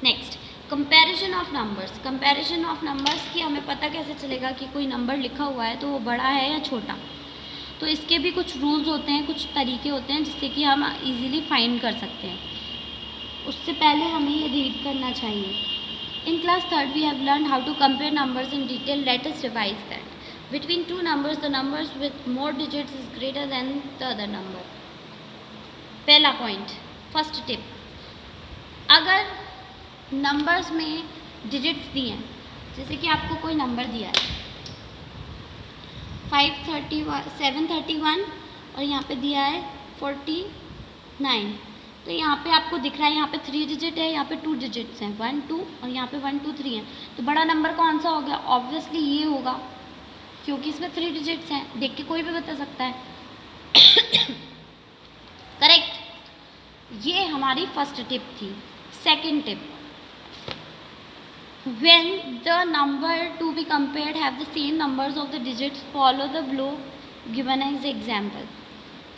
Next, comparison of numbers. Comparison of numbers की हमें पता कैसे चलेगा कि कोई नंबर लिखा हुआ है तो वो बड़ा है या छोटा. तो इसके भी कुछ रूल्स होते हैं, कुछ तरीके होते हैं जिससे कि हम इजीली फाइंड कर सकते हैं. उससे पहले हमें ये रीड करना चाहिए. In class 3rd we have learn how to compare numbers in detail. Let us revise that. Between two numbers, the numbers with more digits is greater than the other number. पहला point, first tip, अगर numbers में digits दिए हैं, जैसे कि आपको कोई number दिया है 731 और यहाँ पे दिया है 49, तो यहाँ पे आपको दिख रहा है यहाँ पे 3 डिजिट है, यहाँ पे 2 डिजिट्स हैं 1 2 और यहाँ पे 1 2 3 हैं. तो बड़ा नंबर कौन सा हो गया? ऑब्वियसली ये होगा, क्योंकि इसमें 3 डिजिट्स हैं. देख के कोई भी बता सकता है. करेक्ट. ये हमारी फर्स्ट टिप थी. Second tip, when the number to be compared have the same numbers of the digits follow the below given as example.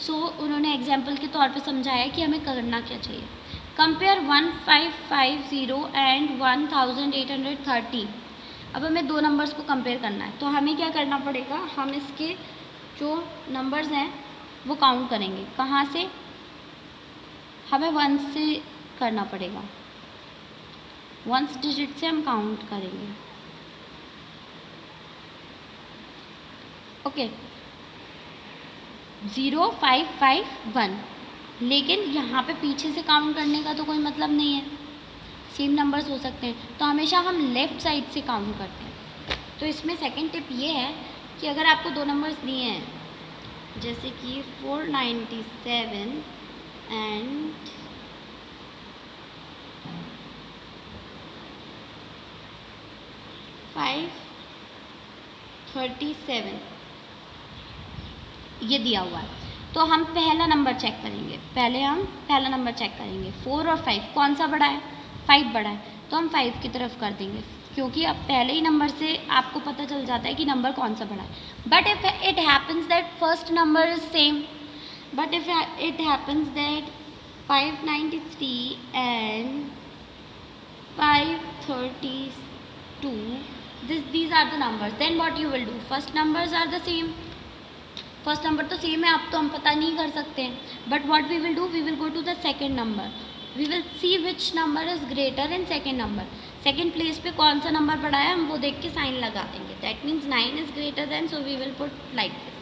So उन्होंने एग्जाम्पल के तौर पे समझाया कि हमें करना क्या चाहिए. Compare 1550 and 1830. अब हमें दो नंबर्स को कंपेयर करना है, तो हमें क्या करना पड़ेगा? हम इसके जो नंबर्स हैं वो काउंट करेंगे. कहाँ से? हमें 1 से करना पड़ेगा. 1 डिजिट से हम काउंट करेंगे. ओके, 0551. लेकिन यहाँ पे पीछे से काउंट करने का तो कोई मतलब नहीं है, सेम नंबर्स हो सकते हैं. तो हमेशा हम लेफ़्ट साइड से काउंट करते हैं. तो इसमें सेकंड टिप ये है कि अगर आपको दो नंबर्स दिए हैं, जैसे कि 497 एंड 537 ये दिया हुआ है, तो हम पहला नंबर चेक करेंगे. पहले हम पहला नंबर चेक करेंगे. 4 और 5 कौन सा बड़ा है? 5 बड़ा है, तो हम 5 की तरफ कर देंगे, क्योंकि अब पहले ही नंबर से आपको पता चल जाता है कि नंबर कौन सा बड़ा है. But if it happens that first number is same, but if it happens that 593 and 532 these are the numbers. Then what you will do, first numbers are the same, first number तो same है, अब तो हम पता नहीं कर सकते हैं, but what we will do, we will go to the second number, we will see which number is greater in second number, second place पे कौन सा नंबर पड़ा है हम वो देख के साइन लगा देंगे, that means 9 is greater than, so we will put like this.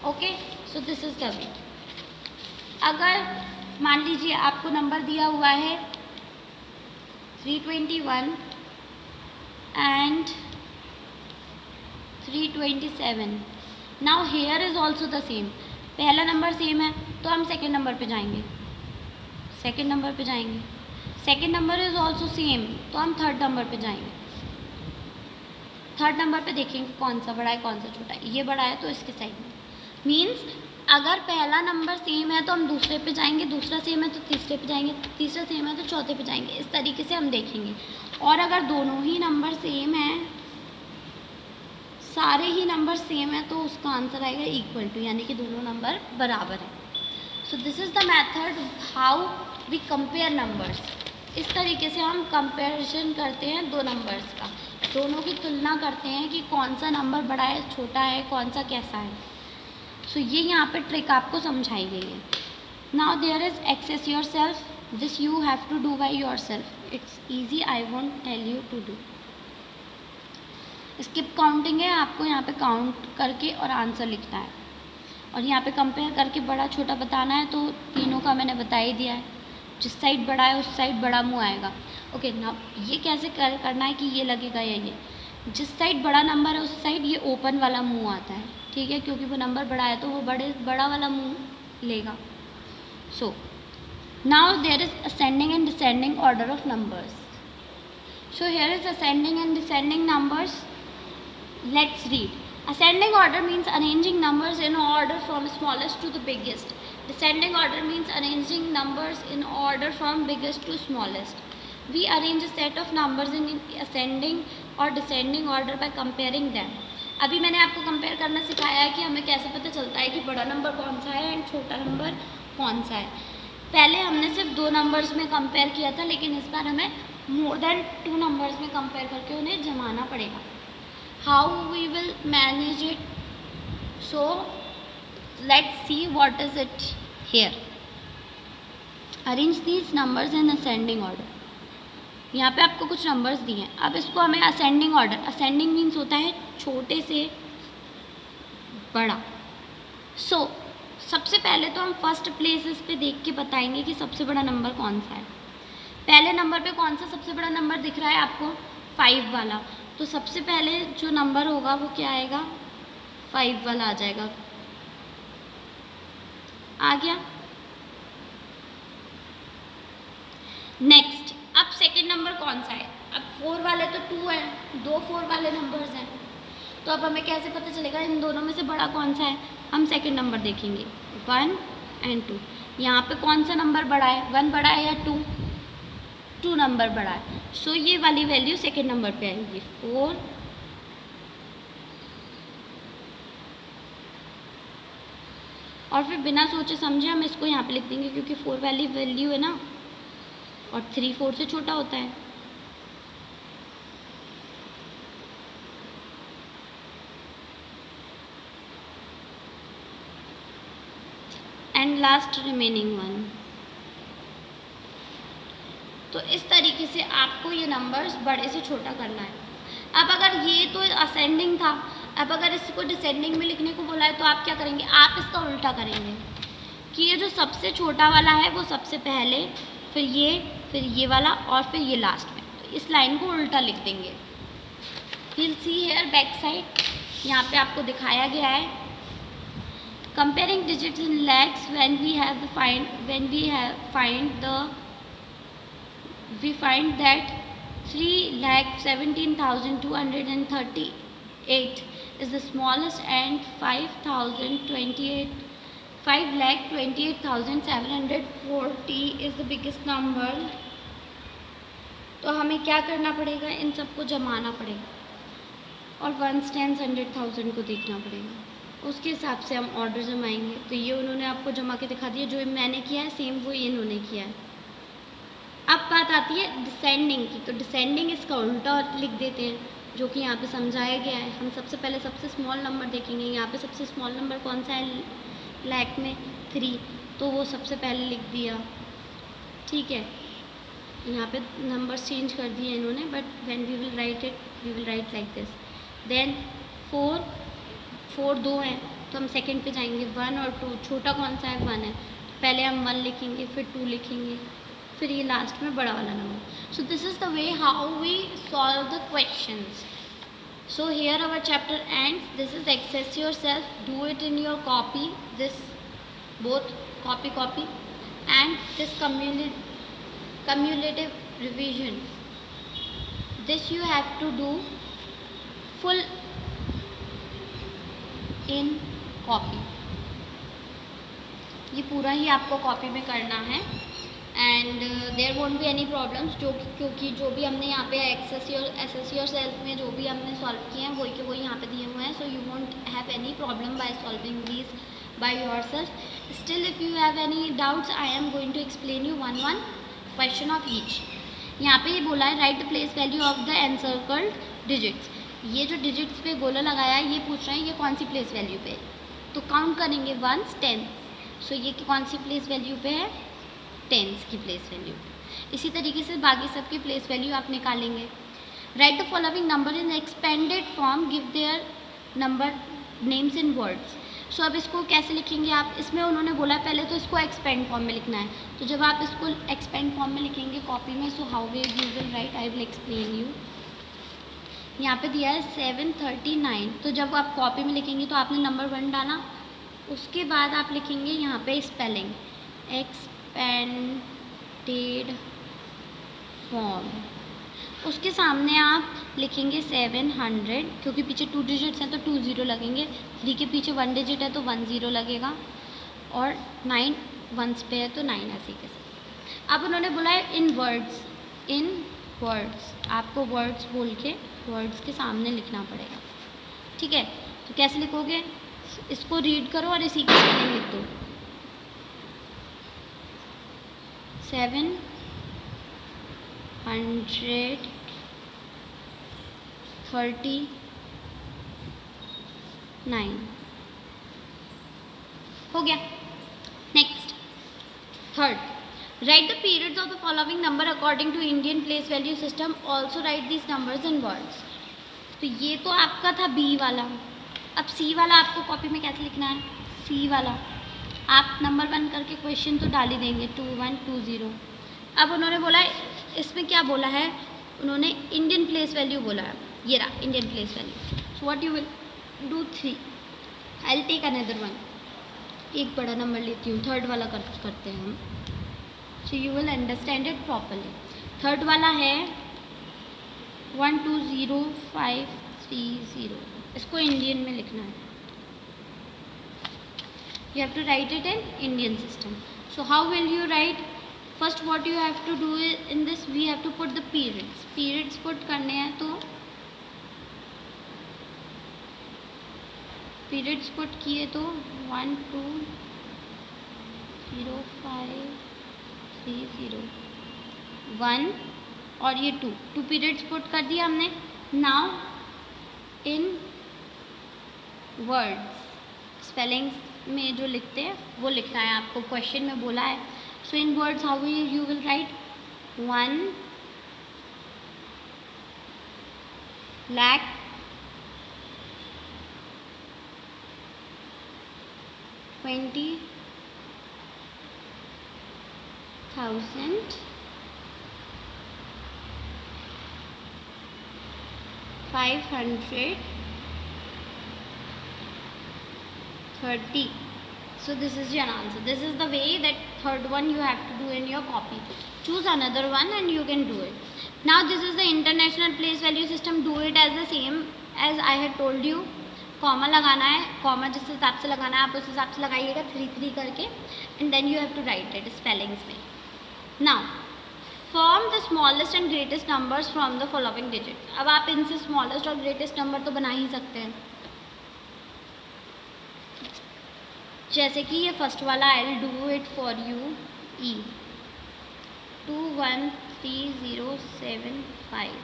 Okay, so this is the way. अगर मान लीजिए आपको नंबर दिया हुआ है 321 and 327. Now here is also the same, पहला नंबर सेम है तो हम सेकेंड नंबर पे जाएंगे, सेकेंड नंबर पे जाएंगे, second number is also same तो हम थर्ड नंबर पे जाएंगे, थर्ड नंबर पे देखेंगे कौन सा बड़ा है कौन सा छोटा है, ये बड़ा है तो इसके साइड में. मीन्स अगर पहला नंबर सेम है तो हम दूसरे पे जाएंगे, दूसरा सेम है तो तीसरे पे जाएंगे, तीसरा सेम है तो चौथे पे जाएंगे, इस तरीके से हम देखेंगे. और अगर दोनों ही नंबर सेम हैं, सारे ही नंबर सेम है, तो उसका आंसर आएगा इक्वल टू, यानी कि दोनों नंबर बराबर है. So this is the method how we compare numbers. इस तरीके से हम कंपैरिजन करते हैं दो नंबर्स का, दोनों की तुलना करते हैं कि कौन सा नंबर बड़ा है छोटा है, कौन सा कैसा है. सो ये यहाँ पे ट्रिक आपको समझाई गई है. Now there is assess yourself, this you have to do by yourself, it's easy, I won't tell you to do. Skip counting है, आपको यहाँ पे काउंट करके और आंसर लिखना है, और यहाँ पे कंपेयर करके बड़ा छोटा बताना है, तो तीनों का मैंने बता ही दिया है, जिस साइड बड़ा है उस साइड बड़ा मुँह आएगा. ओके, ना ये कैसे करना है कि ये लगेगा या ये, जिस साइड बड़ा नंबर है उस साइड ये ओपन वाला मुँह आता है, ठीक है, क्योंकि वो नंबर बड़ा है तो वो बड़ा वाला मुँह लेगा. So now there is ascending and descending order of numbers. So here is ascending and descending numbers. Let's read. Ascending order means arranging numbers in order from smallest to the biggest. Descending order means arranging numbers in order from biggest to smallest. We arrange a set of numbers in ascending or descending order by comparing them. अभी मैंने आपको compare करना सिखाया है कि हमें कैसे पता चलता है कि बड़ा नंबर कौन सा है एंड छोटा नंबर कौन सा है. पहले हमने सिर्फ दो नंबर्स में कंपेयर किया था, लेकिन इस बार हमें मोर देन 2 नंबर्स में कंपेयर करके उन्हें जमाना पड़ेगा. How we will manage it? So let's see what is it here. Arrange these numbers in ascending order. यहाँ पे आपको कुछ नंबर्स दिए हैं, अब इसको हमें असेंडिंग ऑर्डर, असेंडिंग मीन्स होता है छोटे से बड़ा. सो सबसे पहले तो हम फर्स्ट प्लेसेस पे देख के बताएंगे कि सबसे बड़ा नंबर कौन सा है. पहले नंबर पे कौन सा सबसे बड़ा नंबर दिख रहा है आपको, 5 वाला, तो सबसे पहले जो नंबर होगा वो क्या आएगा, 5 वाला आ जाएगा. आ गया. नेक्स्ट, अब सेकंड नंबर कौन सा है, अब 4 वाले तो 2 है, 2 4 वाले नंबर्स हैं, तो अब हमें कैसे पता चलेगा इन दोनों में से बड़ा कौन सा है. हम सेकंड नंबर देखेंगे, 1 एंड 2. यहाँ पे कौन सा नंबर बड़ा है, 1 बड़ा है या 2, 2 नंबर बड़ा है. सो ये वाली वैल्यू सेकेंड नंबर पे आएगी, 4. और फिर बिना सोचे समझे हम इसको यहाँ पे लिख देंगे, क्योंकि 4 वाली वैल्यू है ना, और 3 4 से छोटा होता है. And last remaining 1. तो इस तरीके से आपको ये नंबर्स बड़े से छोटा करना है. अब अगर ये तो असेंडिंग था, अब अगर इसको डिसेंडिंग में लिखने को बोला है तो आप क्या करेंगे, आप इसका उल्टा करेंगे कि ये जो सबसे छोटा वाला है वो सबसे पहले, फिर ये वाला और फिर ये लास्ट में, तो इस लाइन को उल्टा लिख देंगे. Will see hear back side, यहाँ पे आपको दिखाया गया है. Comparing digits in lakhs when we find that 3,17,238 is the smallest and 5,28,740 is the biggest number. तो हमें क्या करना पड़ेगा, इन सबको जमाना पड़ेगा और 1s 10s 100,000 को देखना पड़ेगा, उसके हिसाब से हम ऑर्डर जमाएंगे. तो ये उन्होंने आपको जमा के दिखा दिया, जो मैंने किया है सेम वो इन्होंने किया है. अब बात आती है डिसेंडिंग की, तो डिसेंडिंग इसका उल्टा लिख देते हैं. जो कि यहाँ पे समझाया गया है। हम सबसे पहले सबसे स्मॉल नंबर देखेंगे। यहाँ पे सबसे स्मॉल नंबर कौन सा है लाख में? 3, तो वो सबसे पहले लिख दिया, ठीक है। यहाँ पे नंबर्स चेंज कर दिए इन्होंने, but when we will write it, we will write like this. Then 4 2 हैं, तो हम सेकंड पे जाएंगे। 1 और 2, छोटा कौन सा है? 1 है, पहले हम 1 लिखेंगे, फिर 2 लिखेंगे, फिर ये लास्ट में बड़ा वाला number. So this is the way how we solve the questions. So here our chapter ends. This is exercise yourself. Do it in your copy. This both copy and this cumulative revision. This you have to do full in copy. ये पूरा ही आपको copy में करना है and there won't be any problems, क्योंकि जो भी हमने यहाँ पे एसएससी और सेल्फ में जो भी हमने सॉल्व किए हैं वही के वही यहाँ पे दिए हुए हैं. So you won't have any problem by solving these by yourself. Still if you have any doubts I am going to explain you one question of each. यहाँ पे ये बोला है write the place value of the encircled digits. ये जो digits पे गोला लगाया है ये पूछ रहे हैं ये कौन सी प्लेस वैल्यू पे है, तो काउंट करेंगे 1s 10. सो ये कौन सी प्लेस वैल्यू पे है? 10s की प्लेस वैल्यू. इसी तरीके से बाकी सब की प्लेस वैल्यू आप निकालेंगे. Write the following number in expanded form, give their number names in words. So अब इसको कैसे लिखेंगे आप? इसमें उन्होंने बोला है पहले तो इसको एक्सपेंड फॉर्म में लिखना है. तो जब आप इसको एक्सपेंड फॉर्म में लिखेंगे कॉपी में, so how way you will right, I will explain you. यहाँ पे दिया है 739. तो जब आप कॉपी में लिखेंगे तो आपने नंबर 1 डाला, उसके बाद आप लिखेंगे यहाँ पे स्पेलिंग एक्सपेंडेड फॉर्म. उसके सामने आप लिखेंगे 700, क्योंकि पीछे 2 डिजिट्स हैं तो 2 0 लगेंगे. 3 के पीछे 1 डिजिट है तो 1 0 लगेगा, और 9 1s पे है तो 9 ऐसे कैसे. अब उन्होंने बोला है इन वर्ड्स आपको वर्ड्स बोल के वर्ड्स के सामने लिखना पड़ेगा, ठीक है. तो कैसे लिखोगे? इसको रीड करो और इसी के स्पेलिंग लिख दो. 739 हो गया. Next, third, write the periods of the following number according to Indian place value system, also write this numbers in words. तो ये तो आपका था बी वाला. अब सी वाला आपको कॉपी में कैसे लिखना है? सी वाला आप नंबर 1 करके क्वेश्चन तो डाल ही देंगे 2 1 2 0. अब उन्होंने बोला है, इसमें क्या बोला है उन्होंने? इंडियन प्लेस वैल्यू बोला है. ये रहा Indian place value. So what you will do 3. I will take another one. एक बड़ा नंबर लेती हूँ, थर्ड वाला करते हैं हम. सो you will understand it properly. Third वाला है 1 2 0 5 3 0. इसको इंडियन में लिखना है. You have to write it in Indian system. So how will you write? First what you have to do in this, we have to put the periods. Periods put करने हैं तो periods put किए तो 1 2 0 5 3 0 1 और ये 2 periods put कर दिया हमने. Now in वर्ड्स स्पेलिंग्स में जो लिखते हैं वो लिखना है आपको. क्वेश्चन में बोला है. So in words how you will write 1 lakh 20,000 530. So this is your answer. This is the way that third one you have to do in your copy. Choose another one and you can do it. Now this is the international place value system. Do it as the same as I had told you. Comma लगाना है, comma जिस हिसाब से लगाना है आप उस हिसाब से लगाइएगा 3 3 करके, and then you have to write it spellings में. Now form the smallest and greatest numbers from the following digits. अब आप इनसे स्मॉलेस्ट और ग्रेटेस्ट नंबर तो बना ही सकते हैं. जैसे कि ये फर्स्ट वाला I will do it for you. ई 2 1 3 0 7 5.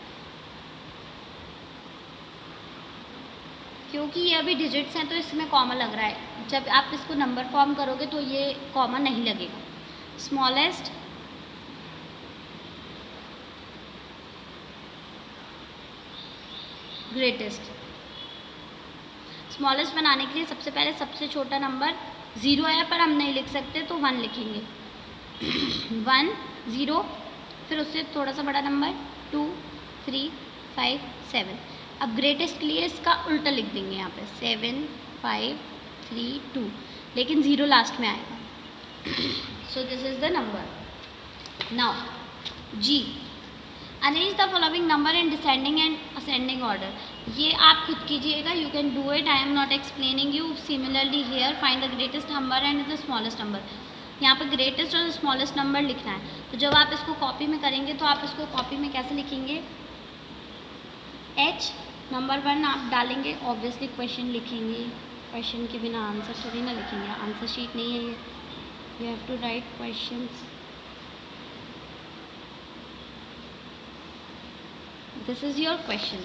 क्योंकि ये अभी डिजिट्स हैं तो इसमें कॉमा लग रहा है, जब आप इसको नंबर फॉर्म करोगे तो ये कॉमा नहीं लगेगा। Smallest, greatest. स्मॉलेस्ट बनाने के लिए सबसे पहले सबसे छोटा नंबर 0 है, पर हम नहीं लिख सकते तो 1 लिखेंगे। 1 0, फिर उससे थोड़ा सा बड़ा नंबर 2 3 5 7। अब ग्रेटेस्ट के लिए इसका उल्टा लिख देंगे यहाँ पे 7 5 3 2, लेकिन 0 लास्ट में आएगा। So this is the number. Now G, arrange the following number in descending and ascending order. ये आप खुद कीजिएगा, you can do it, I am not explaining you. Similarly here find the greatest number and the smallest number. यहाँ पे greatest और smallest number लिखना है। तो जब आप इसको कॉपी में करेंगे तो आप इसको कॉपी में कैसे लिखेंगे, h नंबर 1 आप डालेंगे, ऑब्वियसली क्वेश्चन लिखेंगे, क्वेश्चन के बिना आंसर थोड़ी ना लिखेंगे, आंसर शीट नहीं है ये, you have to write questions. This is your question.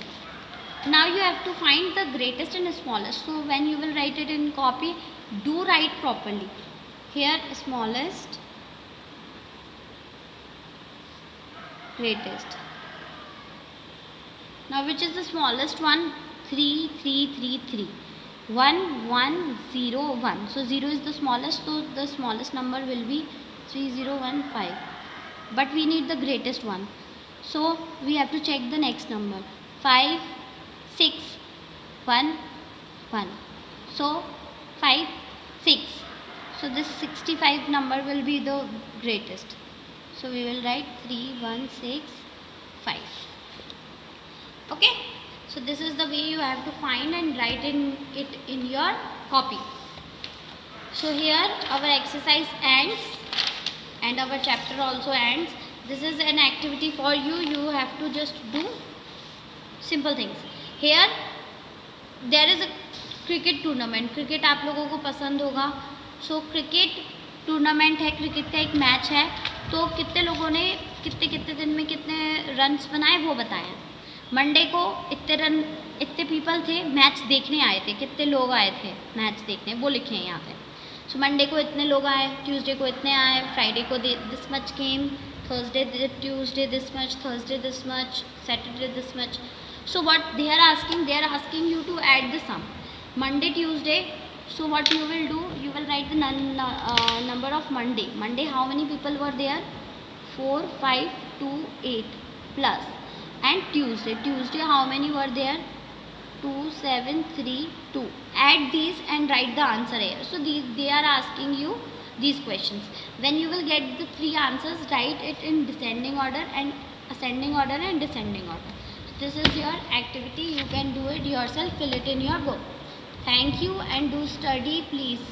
Now you have to find the greatest and smallest. So when you will write it in copy, do write properly. Here smallest, greatest. Now which is the smallest one? 3 3 3 3. 1 1 0 1. So 0 is the smallest, so the smallest number will be 3015. But we need the greatest one. So we have to check the next number, 5 6 1 1. So 5 6. So this 65 number will be the greatest. So we will write 3 1 6 5. Okay. So this is the way you have to find and write it in your copy. So here our exercise ends and our chapter also ends. This is an activity for you. You have to just do simple things. Here there is a cricket tournament. Cricket आप लोगों को पसंद होगा। सो cricket tournament है, cricket का एक match है। तो कितने लोगों ने कितने कितने दिन में कितने रन्स बनाए वो बताएं। मंडे को इतने रन, इतने पीपल थे मैच देखने आए थे, कितने लोग आए थे मैच देखने वो लिखे हैं यहाँ पे। सो मंडे को इतने लोग आए, ट्यूसडे को इतने आए, फ्राइडे को this much came, Thursday, Tuesday this much, Thursday this much, Saturday this much. So what they are asking you to add the sum. Monday, Tuesday. So what you will do, you will write the number of Monday. Monday how many people were there? 4 5 2 8 plus. And Tuesday how many were there? 2 7 3 2. Add these and write the answer here. So they are asking you these questions. When you will get the 3 answers, write it in descending order and ascending order and descending order. So this is your activity. You can do it yourself, fill it in your book. Thank you and do study please.